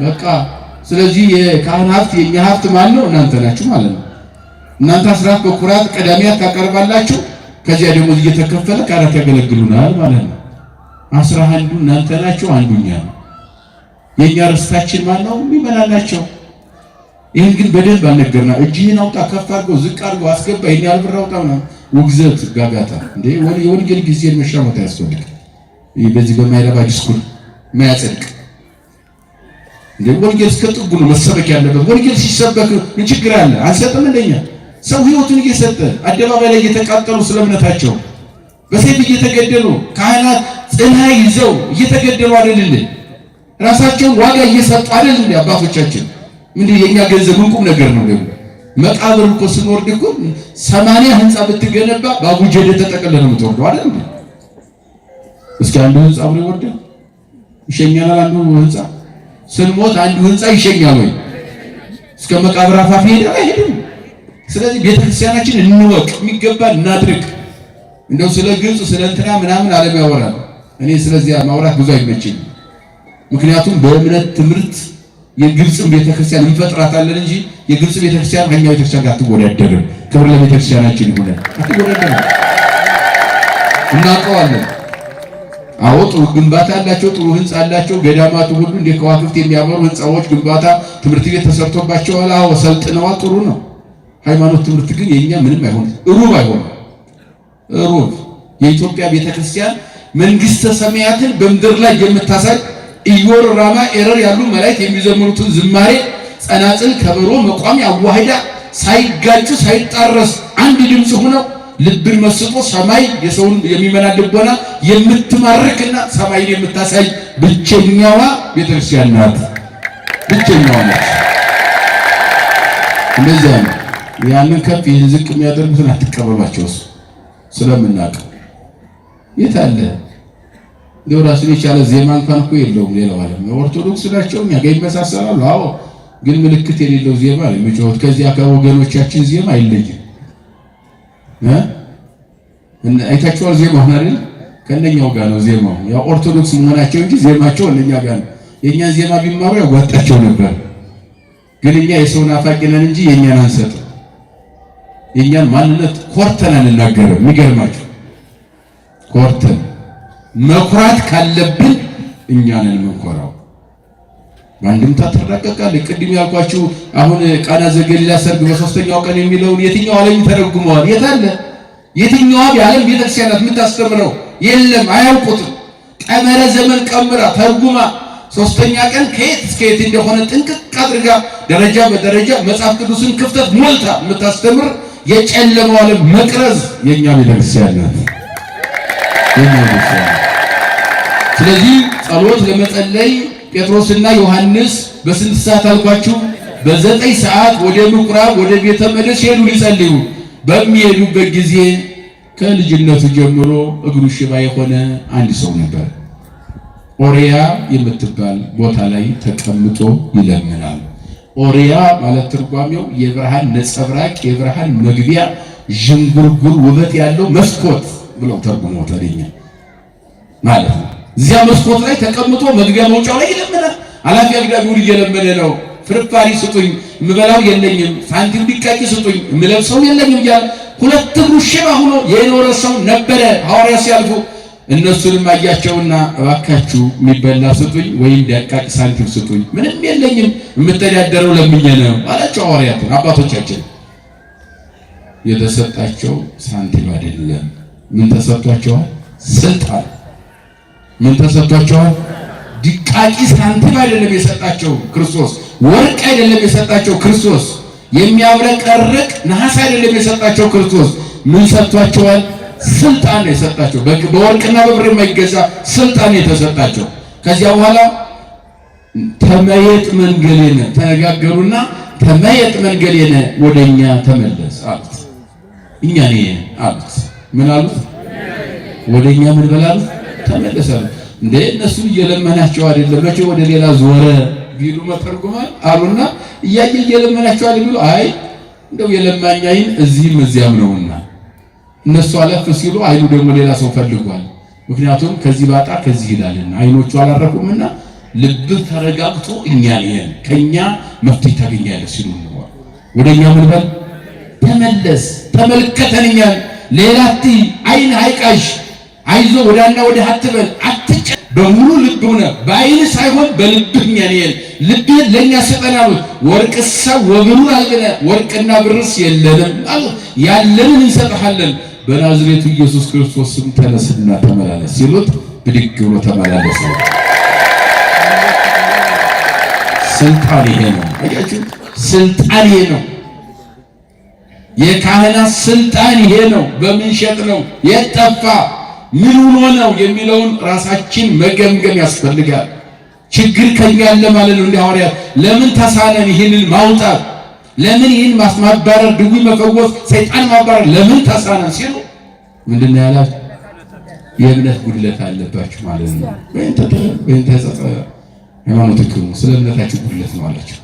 በቃ ስለዚህ የካህን ሀብት የኛ ሀብት ማን ነው? እናንተ ናችሁ ማለት ነው። እናንተ አስራት በኩራት ቀዳሚያት ታቀርባላችሁ። ከዚያ ደግሞ እየተከፈለ ካህናት ያገለግሉናል ማለት ነው። 11ዱ እናንተ ናችሁ፣ አንዱኛ ነው። የኛ ርስታችን ማን ነው? ምዕመናን ናቸው። ይሄን ግን በደንብ አልነገርና እጅህን አውጣ፣ ከፍ አድርገው፣ ዝቅ አድርገው፣ አስገባ፣ ይሄን ያህል ብር አውጣ ምናምን ውግዘት ጋጋታ እንዴ! የወንጌል ጊዜን መሻማት ያስፈልጋል። በዚህ በማይረባ ዲስኩር ማያጸድቅ ወንጌል እስከ ጥጉ ነው መሰበክ ያለበት። ወንጌል ሲሰበክ ምን ችግር አለ? አንሰጥም እንደኛ ሰው ህይወቱን እየሰጠ አደባባይ ላይ እየተቃጠሉ ስለ እምነታቸው በሰይፍ እየተገደሉ ካህናት ጽና ይዘው እየተገደሉ አይደል? ራሳቸውን ዋጋ እየሰጡ አይደል? አባቶቻችን ምንድን የኛ ገንዘብ እንቁም ነገር ነው። ደግሞ መቃብር እኮ ስንወርድ እኮ 80 ህንጻ ብትገነባ ባቡጀዴ ተጠቅልለ ነው የምትወርደው አይደል? እስኪ አንዱ ህንጻ ብሎ ይወርድ ይሸኛል። አንዱ ህንጻ ስንሞት አንዱ ህንጻ ይሸኛል ወይ? እስከ መቃብር አፋፍ ሄደው አይሄድም። ስለዚህ ቤተክርስቲያናችን እንወቅ፣ የሚገባ እናድርግ። እንደው ስለ ግብጽ ስለ እንትና ምናምን ዓለም ያወራል። እኔ ስለዚህ ማውራት ብዙ አይመችኝም። ምክንያቱም በእምነት ትምህርት የግብጽን ቤተክርስቲያን እንፈጥራታለን እንጂ የግብጽ ቤተክርስቲያን ከኛ ቤተክርስቲያን ጋር አትወዳደርም። ክብር ለቤተክርስቲያናችን ይሁን። አትወዳደርም፣ እናውቀዋለን። አዎ ጥሩ ግንባታ አላቸው፣ ጥሩ ህንጻ አላቸው። ገዳማቱ ሁሉ እንደ ከዋክብት የሚያበሩ ህንጻዎች፣ ግንባታ፣ ትምህርት ቤት ተሰርቶባቸዋል። አዎ ሰልጥነዋል፣ ጥሩ ነው። ሃይማኖት ትምህርት ግን የኛ ምንም አይሆንም፣ ሩብ አይሆንም። ሩብ የኢትዮጵያ ቤተክርስቲያን መንግስተ ሰማያትን በምድር ላይ የምታሳይ ኢዮር ራማ ኤረር ያሉ መላእክት የሚዘምሩትን ዝማሬ፣ ጸናጽል፣ ከበሮ፣ መቋሚያ አዋህዳ ሳይጋጩ ሳይጣረስ አንድ ድምጽ ሆነው ልብን መስጦ ሰማይ የሰውን የሚመና ልቦና የምትማርክና ሰማይን የምታሳይ ብቸኛዋ ቤተክርስቲያን ናት። ብቸኛዋ ናት። እንደዚያ ነው። ያንን ከፍ ይህን ዝቅ የሚያደርጉትን አትቀበሏቸውስ ስለምናውቅ የት አለ እንደው ራሱን የቻለ ዜማ እንኳን እኮ የለውም። ሌላው ዓለም ኦርቶዶክስ ናቸው እኛ ጋር ይመሳሰላሉ። አዎ ግን ምልክት የሌለው ዜማ ነው የሚጮሁት። ከዚያ ከወገኖቻችን ዜማ አይለይም። አይታችኋል? ዜማው አይደል ከእነኛው ጋር ነው ዜማው። ያው ኦርቶዶክስ መሆናቸው እንጂ ዜማቸው እነኛ ጋር ነው። የእኛን ዜማ ቢማሩ ያዋጣቸው ነበር። ግን እኛ የሰውን አፋቂ ነን እንጂ የእኛን አንሰጥ። የእኛን ማንነት ኮርተን አንናገርም። የሚገርማችሁ ኮርተን መኩራት ካለብን እኛ ነን የምንኮራው። በአንድምታ ትረቀቃለች። ቅድም ያልኳችሁ አሁን ቃና ዘገሊላ ሰርግ በሶስተኛው ቀን የሚለውን የትኛው ዓለም ተረጉመዋል? የት አለ? የትኛው የዓለም ቤተክርስቲያናት የምታስተምረው የለም፣ አያውቁትም። ቀመረ ዘመን ቀምራ ተርጉማ ሶስተኛ ቀን ከየት እስከ የት እንደሆነ ጥንቅቅ አድርጋ ደረጃ በደረጃ መጽሐፍ ቅዱስን ክፍተት ሞልታ የምታስተምር የጨለመው ዓለም መቅረዝ የኛ ቤተክርስቲያን ናት። የኛ ቤተክርስቲያን። ስለዚህ ጸሎት ለመጸለይ ጴጥሮስና ዮሐንስ በስንት ሰዓት አልኳችሁ? በ9 ሰዓት ወደ ምኩራብ ወደ ቤተ መቅደስ ሄዱ ሊጸልዩ። በሚሄዱበት ጊዜ ከልጅነቱ ጀምሮ እግሩ ሽባ የሆነ አንድ ሰው ነበር። ኦሪያ የምትባል ቦታ ላይ ተቀምጦ ይለምናል። ኦሪያ ማለት ትርጓሜው የብርሃን ነጸብራቅ፣ የብርሃን መግቢያ፣ ዥንጉርጉር ውበት ያለው መስኮት ብለው ተርጉመውታል ማለት ነው። እዚያ መስኮት ላይ ተቀምጦ መግቢያ መውጫው ላይ ይለምናል። አላፊ አግዳሚውን እየለመነ ነው። ፍርፋሪ ስጡኝ፣ የምበላው የለኝም፣ ሳንቲም ቢቃቂ ስጡኝ፣ የምለብሰው የለኝም እያለ ሁለት እግሩ ሽባ ሆኖ የኖረ ሰው ነበረ። ሐዋርያ ሲያልፉ እነሱንም አያቸውና እባካችሁ የሚበላ ስጡኝ ወይም ቢቃቂ ሳንቲም ስጡኝ፣ ምንም የለኝም፣ የምተዳደረው ለምኜ ነው አላቸው። ሐዋርያትን አባቶቻችን የተሰጣቸው ሳንቲም አይደለም። ምን ተሰጥቷቸዋል? ስልጣን። ምን ተሰጥቷቸዋል? ዲቃቂ ሳንቲም አይደለም የሰጣቸው ክርስቶስ። ወርቅ አይደለም የሰጣቸው ክርስቶስ። የሚያብረቀርቅ ነሐስ አይደለም የሰጣቸው ክርስቶስ። ምን ሰጥቷቸዋል? ስልጣን ነው የሰጣቸው። በወርቅና በብር የማይገዛ ስልጣን የተሰጣቸው። ከዚያ በኋላ ተመየጥ መንገሌነ ተነጋገሩና ተመየጥ መንገሌነ ወደኛ ተመለስ አሉት። እኛ ነኝ አሉት። ምን አሉት? ወደኛ ምን በላሉት? ተመለስ አሉት። እንደ እነሱ እየለመናቸው አይደለም መቼ ወደ ሌላ ዞረ ቢሉ መተርጉማን አሉና እያየ እየለመናቸው አይደል ቢሉ አይ እንደው የለማኝ አይን እዚህም እዚያም ነውና እነሱ አለፍ ሲሉ አይኑ ደግሞ ሌላ ሰው ፈልጓል። ምክንያቱም ከዚህ ባጣ ከዚህ ይላልና አይኖቹ አላረፉምና ልብ ተረጋግቶ እኛ ነን ከኛ መፍትሄ ታገኛለህ ሲሉ ነው። ወደኛ ምን በል ተመለስ፣ ተመልከተንኛል፣ ሌላቲ አይን አይቃሽ፣ አይዞ ወዳና ወደ አትበል፣ አትጨ በሙሉ ልብ ሆነ በአይን ሳይሆን በልብህ እኛ ነን። ልብህን ለኛ ስጠን አሉት። ወርቅሳ ወብሩን አልገነ ወርቅና ብርስ የለንም አሉት። ያለንን እንሰጥሃለን በናዝሬቱ ኢየሱስ ክርስቶስ ስም ተነስና ተመላለስ ሲሉት ብድግ ብሎ ተመላለሰ። ስልጣን ይሄ ነው። አያችሁ፣ ስልጣን ይሄ ነው። የካህናት ስልጣን ይሄ ነው። በምን ሸጥ ነው የጠፋ ምን ሆኖ ነው የሚለውን ራሳችን መገምገም ያስፈልጋል። ችግር ከኛ ያለ ማለት ነው። እንደ ሐዋርያት ለምን ተሳነን ይህንን ማውጣት? ለምን ይህን ማባረር፣ ድውይ መፈወስ፣ ሰይጣን ማባረር ለምን ተሳነን ሲሉ ምንድን ነው ያላችሁ? የእምነት ጉድለት አለባችሁ ማለት ነው። ወይን ተጸጸ ሃይማኖትክሙ ስለ እምነታችሁ ጉድለት ነው አላችሁ።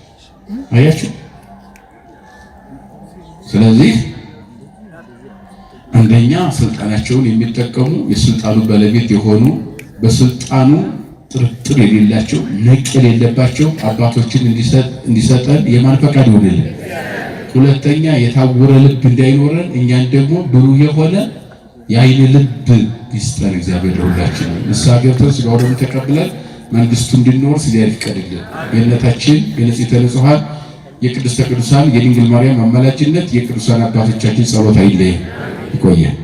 አያችሁ። ስለዚህ አንደኛ ስልጣናቸውን የሚጠቀሙ የስልጣኑ ባለቤት የሆኑ በስልጣኑ ጥርጥር የሌላቸው ነቅ የሌለባቸው አባቶችን እንዲሰጠን የማን ፈቃድ ይሆንልን? ሁለተኛ የታወረ ልብ እንዳይኖረን እኛን ደግሞ ብሩህ የሆነ የዓይን ልብ ይስጠን እግዚአብሔር ለሁላችን። ንስሐ ገብተን ሥጋው ደሙን ተቀብለን መንግስቱ እንድንወርስ እግዚአብሔር ይፍቀድልን። የእናታችን የንጽሕተ ንጹሐን የቅድስተ ቅዱሳን የድንግል ማርያም አማላጅነት የቅዱሳን አባቶቻችን ጸሎት አይለየን። ይቆየን።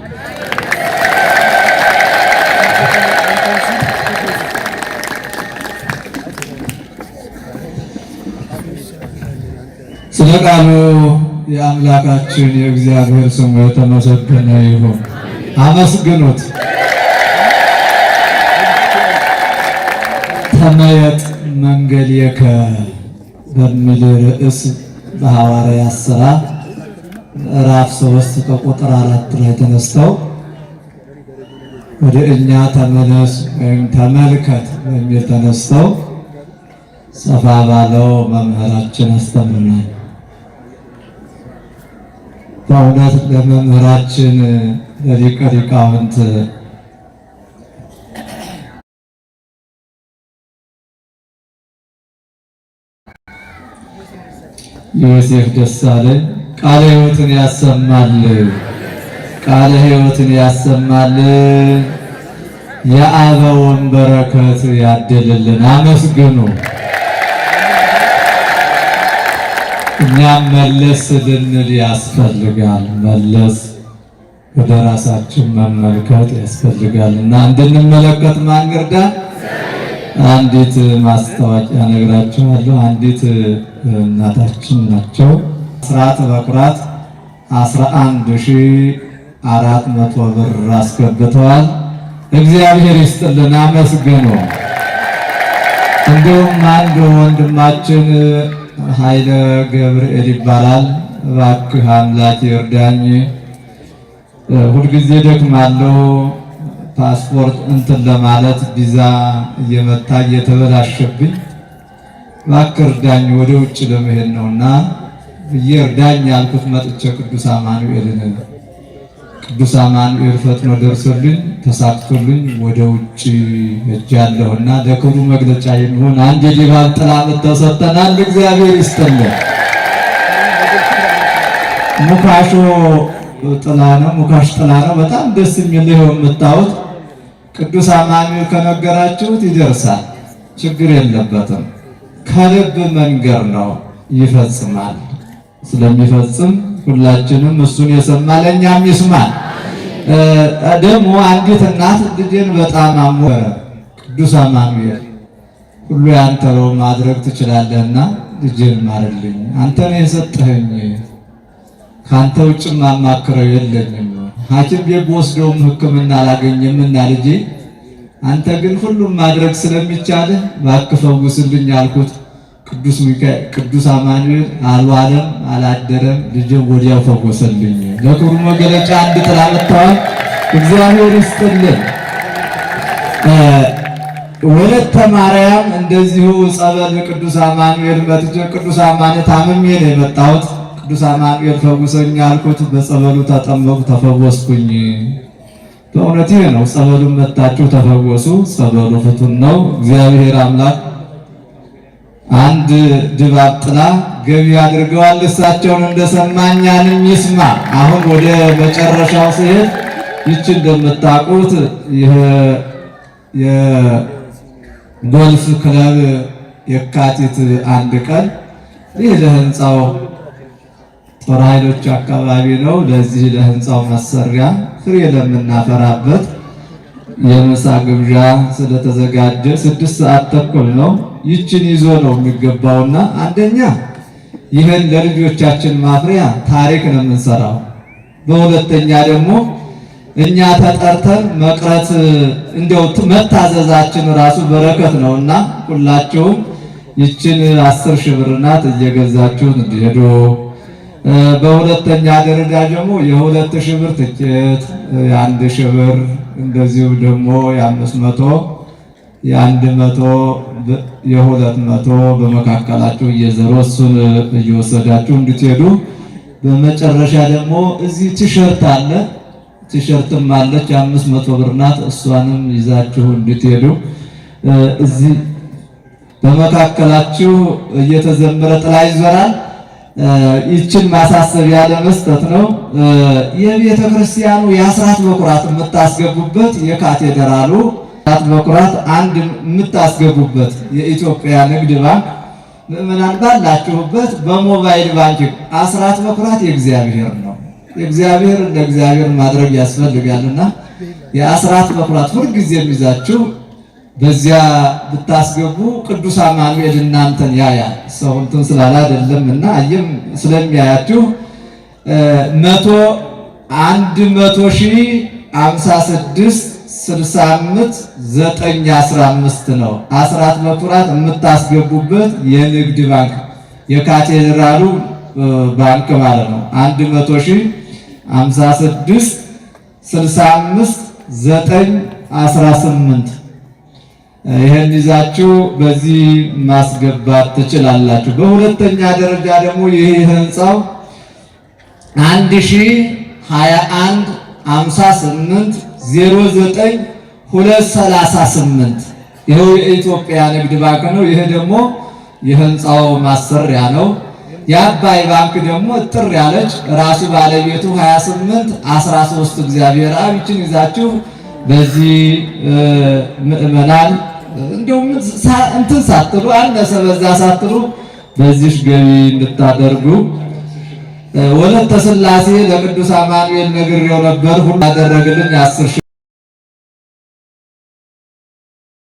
ስለ ቃሉ የአምላካችን የእግዚአብሔር ስሙ የተመሰገነ ይሁን። አመስግኑት። ተመየጥ መንገሌከ በሚል ርዕስ በሐዋርያት ሥራ ምዕራፍ 3 ከቁጥር 4 ላይ ተነስተው ወደ እኛ ተመለስ ወይም ተመልከት በሚል ተነስተው ሰፋ ባለው መምህራችን አስተምረናል። በእውነት ለመምህራችን ለሊቀ ሊቃውንት ዮሴፍ ደሳለኝ ቃለ ሕይወትን ያሰማል፣ ቃለ ሕይወትን ያሰማል፣ የአበውን በረከት ያድልልን። አመስግኑ። እኛም መለስ ልንል ያስፈልጋል። መለስ ወደ ራሳችን መመልከት ያስፈልጋል እና እንድንመለከት ማን ይርዳን? አንዲት ማስታወቂያ ነግራችኋለሁ። አንዲት እናታችን ናቸው። አስራት በኩራት 11,400 ብር አስገብተዋል። እግዚአብሔር ይስጥልን፣ አመስግኑ። እንዲሁም አንድ ወንድማችን ኃይለ ገብርኤል ይባላል። እባክህ አምላክ ይርዳኝ፣ ሁልጊዜ ደክማለሁ፣ ፓስፖርት እንትን ለማለት ቪዛ እየመታ እየተበላሸብኝ፣ እባክህ እርዳኝ፣ ወደ ውጭ ለመሄድ ነውና ብዬ እርዳኝ ያልኩት መጥቼ ቅዱስ አማኑኤል ፈጥኖ ደርሶልኝ ተሳክቶልኝ ወደ ውጭ ሄጃለሁና ለክብሩ መግለጫ የሚሆን አንድ የድባብ ጥላ ተሰጥተናል። እግዚአብሔር ይስጥልን። ሙካሾ ጥላ ነው፣ ሙካሽ ጥላ ነው። በጣም ደስ የሚል ነው የምታዩት። ቅዱስ አማኑኤል ከነገራችሁት ይደርሳል፣ ችግር የለበትም። ከልብ መንገር ነው፣ ይፈጽማል። ስለሚፈጽም ሁላችንም እሱን የሰማ ለእኛም ይስማል። ደግሞ አንዲት እናት ልጄን በጣም አሞረ፣ ቅዱስ አማኑኤል ሁሉ ያንተ ነው፣ ማድረግ ትችላለህና ልጄን ማርልኝ፣ አንተ ነህ የሰጠኸኝ፣ ካንተ ውጭ ማማክረው የለኝም፣ ሐኪም ቤት በወስደውም ሕክምና አላገኘምና ልጄ አንተ ግን ሁሉም ማድረግ ስለሚቻልህ እባክህ ፈውስልኝ አልኩት። ቅዱስ አማኑኤል አልዋለም አላደረም፣ ልጄን ወዲያው ፈወሰልኝ። ለክብሩ መገለጫ አንድ ጥላ መጥተዋል። እግዚአብሔር ይስጥልን። ወለተ ማርያም እንደዚሁ ጸበል ቅዱስ አማኑኤል መጥቼ ቅዱስ አማኑኤል ታምሜ ነው የመጣሁት፣ ቅዱስ አማኑኤል ፈውሰኝ አልኩት። በጸበሉ ተጠመቁ፣ ተፈወስኩኝ። በእውነት ይሄ ነው። ጸበሉን መጣችሁ ተፈወሱ። ጸበሉ ፍቱን ነው። እግዚአብሔር አምላክ አንድ ድባብ ጥላ ገቢ አድርገዋል። እሳቸውን እንደሰማኛንም ይስማ። አሁን ወደ መጨረሻው ሲሄድ ይች እንደምታውቁት የጎልፍ ክለብ የካቲት 1 ቀን ይህ ለህንፃው ጦር ኃይሎች አካባቢ ነው። ለዚህ ለህንፃው መሰሪያ ፍሬ ለምናፈራበት የምሳ ግብዣ ስለተዘጋጀ 6 ሰዓት ተኩል ነው። ይችን ይዞ ነው የሚገባውና አንደኛ ይህን ለልጆቻችን ማፍሪያ ታሪክ ነው የምንሰራው። በሁለተኛ ደግሞ እኛ ተጠርተን መቅረት እንደው መታዘዛችን ራሱ በረከት ነውና ሁላችሁም ይችን 10,000 ብር ናት እየገዛችሁ እንዲሄዱ። በሁለተኛ ደረጃ ደግሞ የ2,000 ብር ትኬት፣ የ1,000 ብር እንደዚሁ ደግሞ የ500 የ100 የ200 በመካከላችሁ እየዘሩ እሱን እየወሰዳችሁ እንድትሄዱ። በመጨረሻ ደግሞ እዚህ ቲሸርት አለ፣ ቲሸርትም አለች 500 ብር ናት። እሷንም ይዛችሁ እንድትሄዱ። እዚህ በመካከላችሁ እየተዘመረ ጥላ ይዞራል። ይችን ማሳሰቢያ ለመስጠት ነው። የቤተ ክርስቲያኑ የአስራት በኩራት የምታስገቡበት የካቴድራሉ አስራት በኩራት አንድ የምታስገቡበት የኢትዮጵያ ንግድ ባንክ ምዕመናን ባላችሁበት በሞባይል ባንኪንግ አስራት በኩራት የእግዚአብሔር ነው። የእግዚአብሔር እንደ እግዚአብሔር ማድረግ ያስፈልጋልና የአስራት በኩራት ሁልጊዜም ይዛችሁ በዚያ ብታስገቡ ቅዱስ አማኑኤል እናንተን ያያል። ሰው እንትን ስላለ አይደለም እና አየም ስለሚያያችሁ 100,156,65,915 ነው አስራት በኩራት የምታስገቡበት የንግድ ባንክ የካቴድራሉ ባንክ ማለት ነው። 100,056,65,918 ይሄን ይዛችሁ በዚህ ማስገባት ትችላላችሁ። በሁለተኛ ደረጃ ደግሞ ይህ ህንጻው 10215809,238 ይሄው የኢትዮጵያ ንግድ ባንክ ነው። ይሄ ደግሞ የህንጻው ማሰሪያ ነው። የአባይ ባንክ ደግሞ ጥር ያለች ራሱ ባለቤቱ 2813 እግዚአብሔር አብ ይችን ይዛችሁ በዚህ ምዕመናን እንደውም እንትን ሳትሉ አነሰ በዛ ሳትሉ በዚህ ገቢ እንድታደርጉ። ወለተ ሥላሴ ለቅዱስ አማኑኤል ነግሬው ነበር። ሁሉ ያደረግልኝ 10,000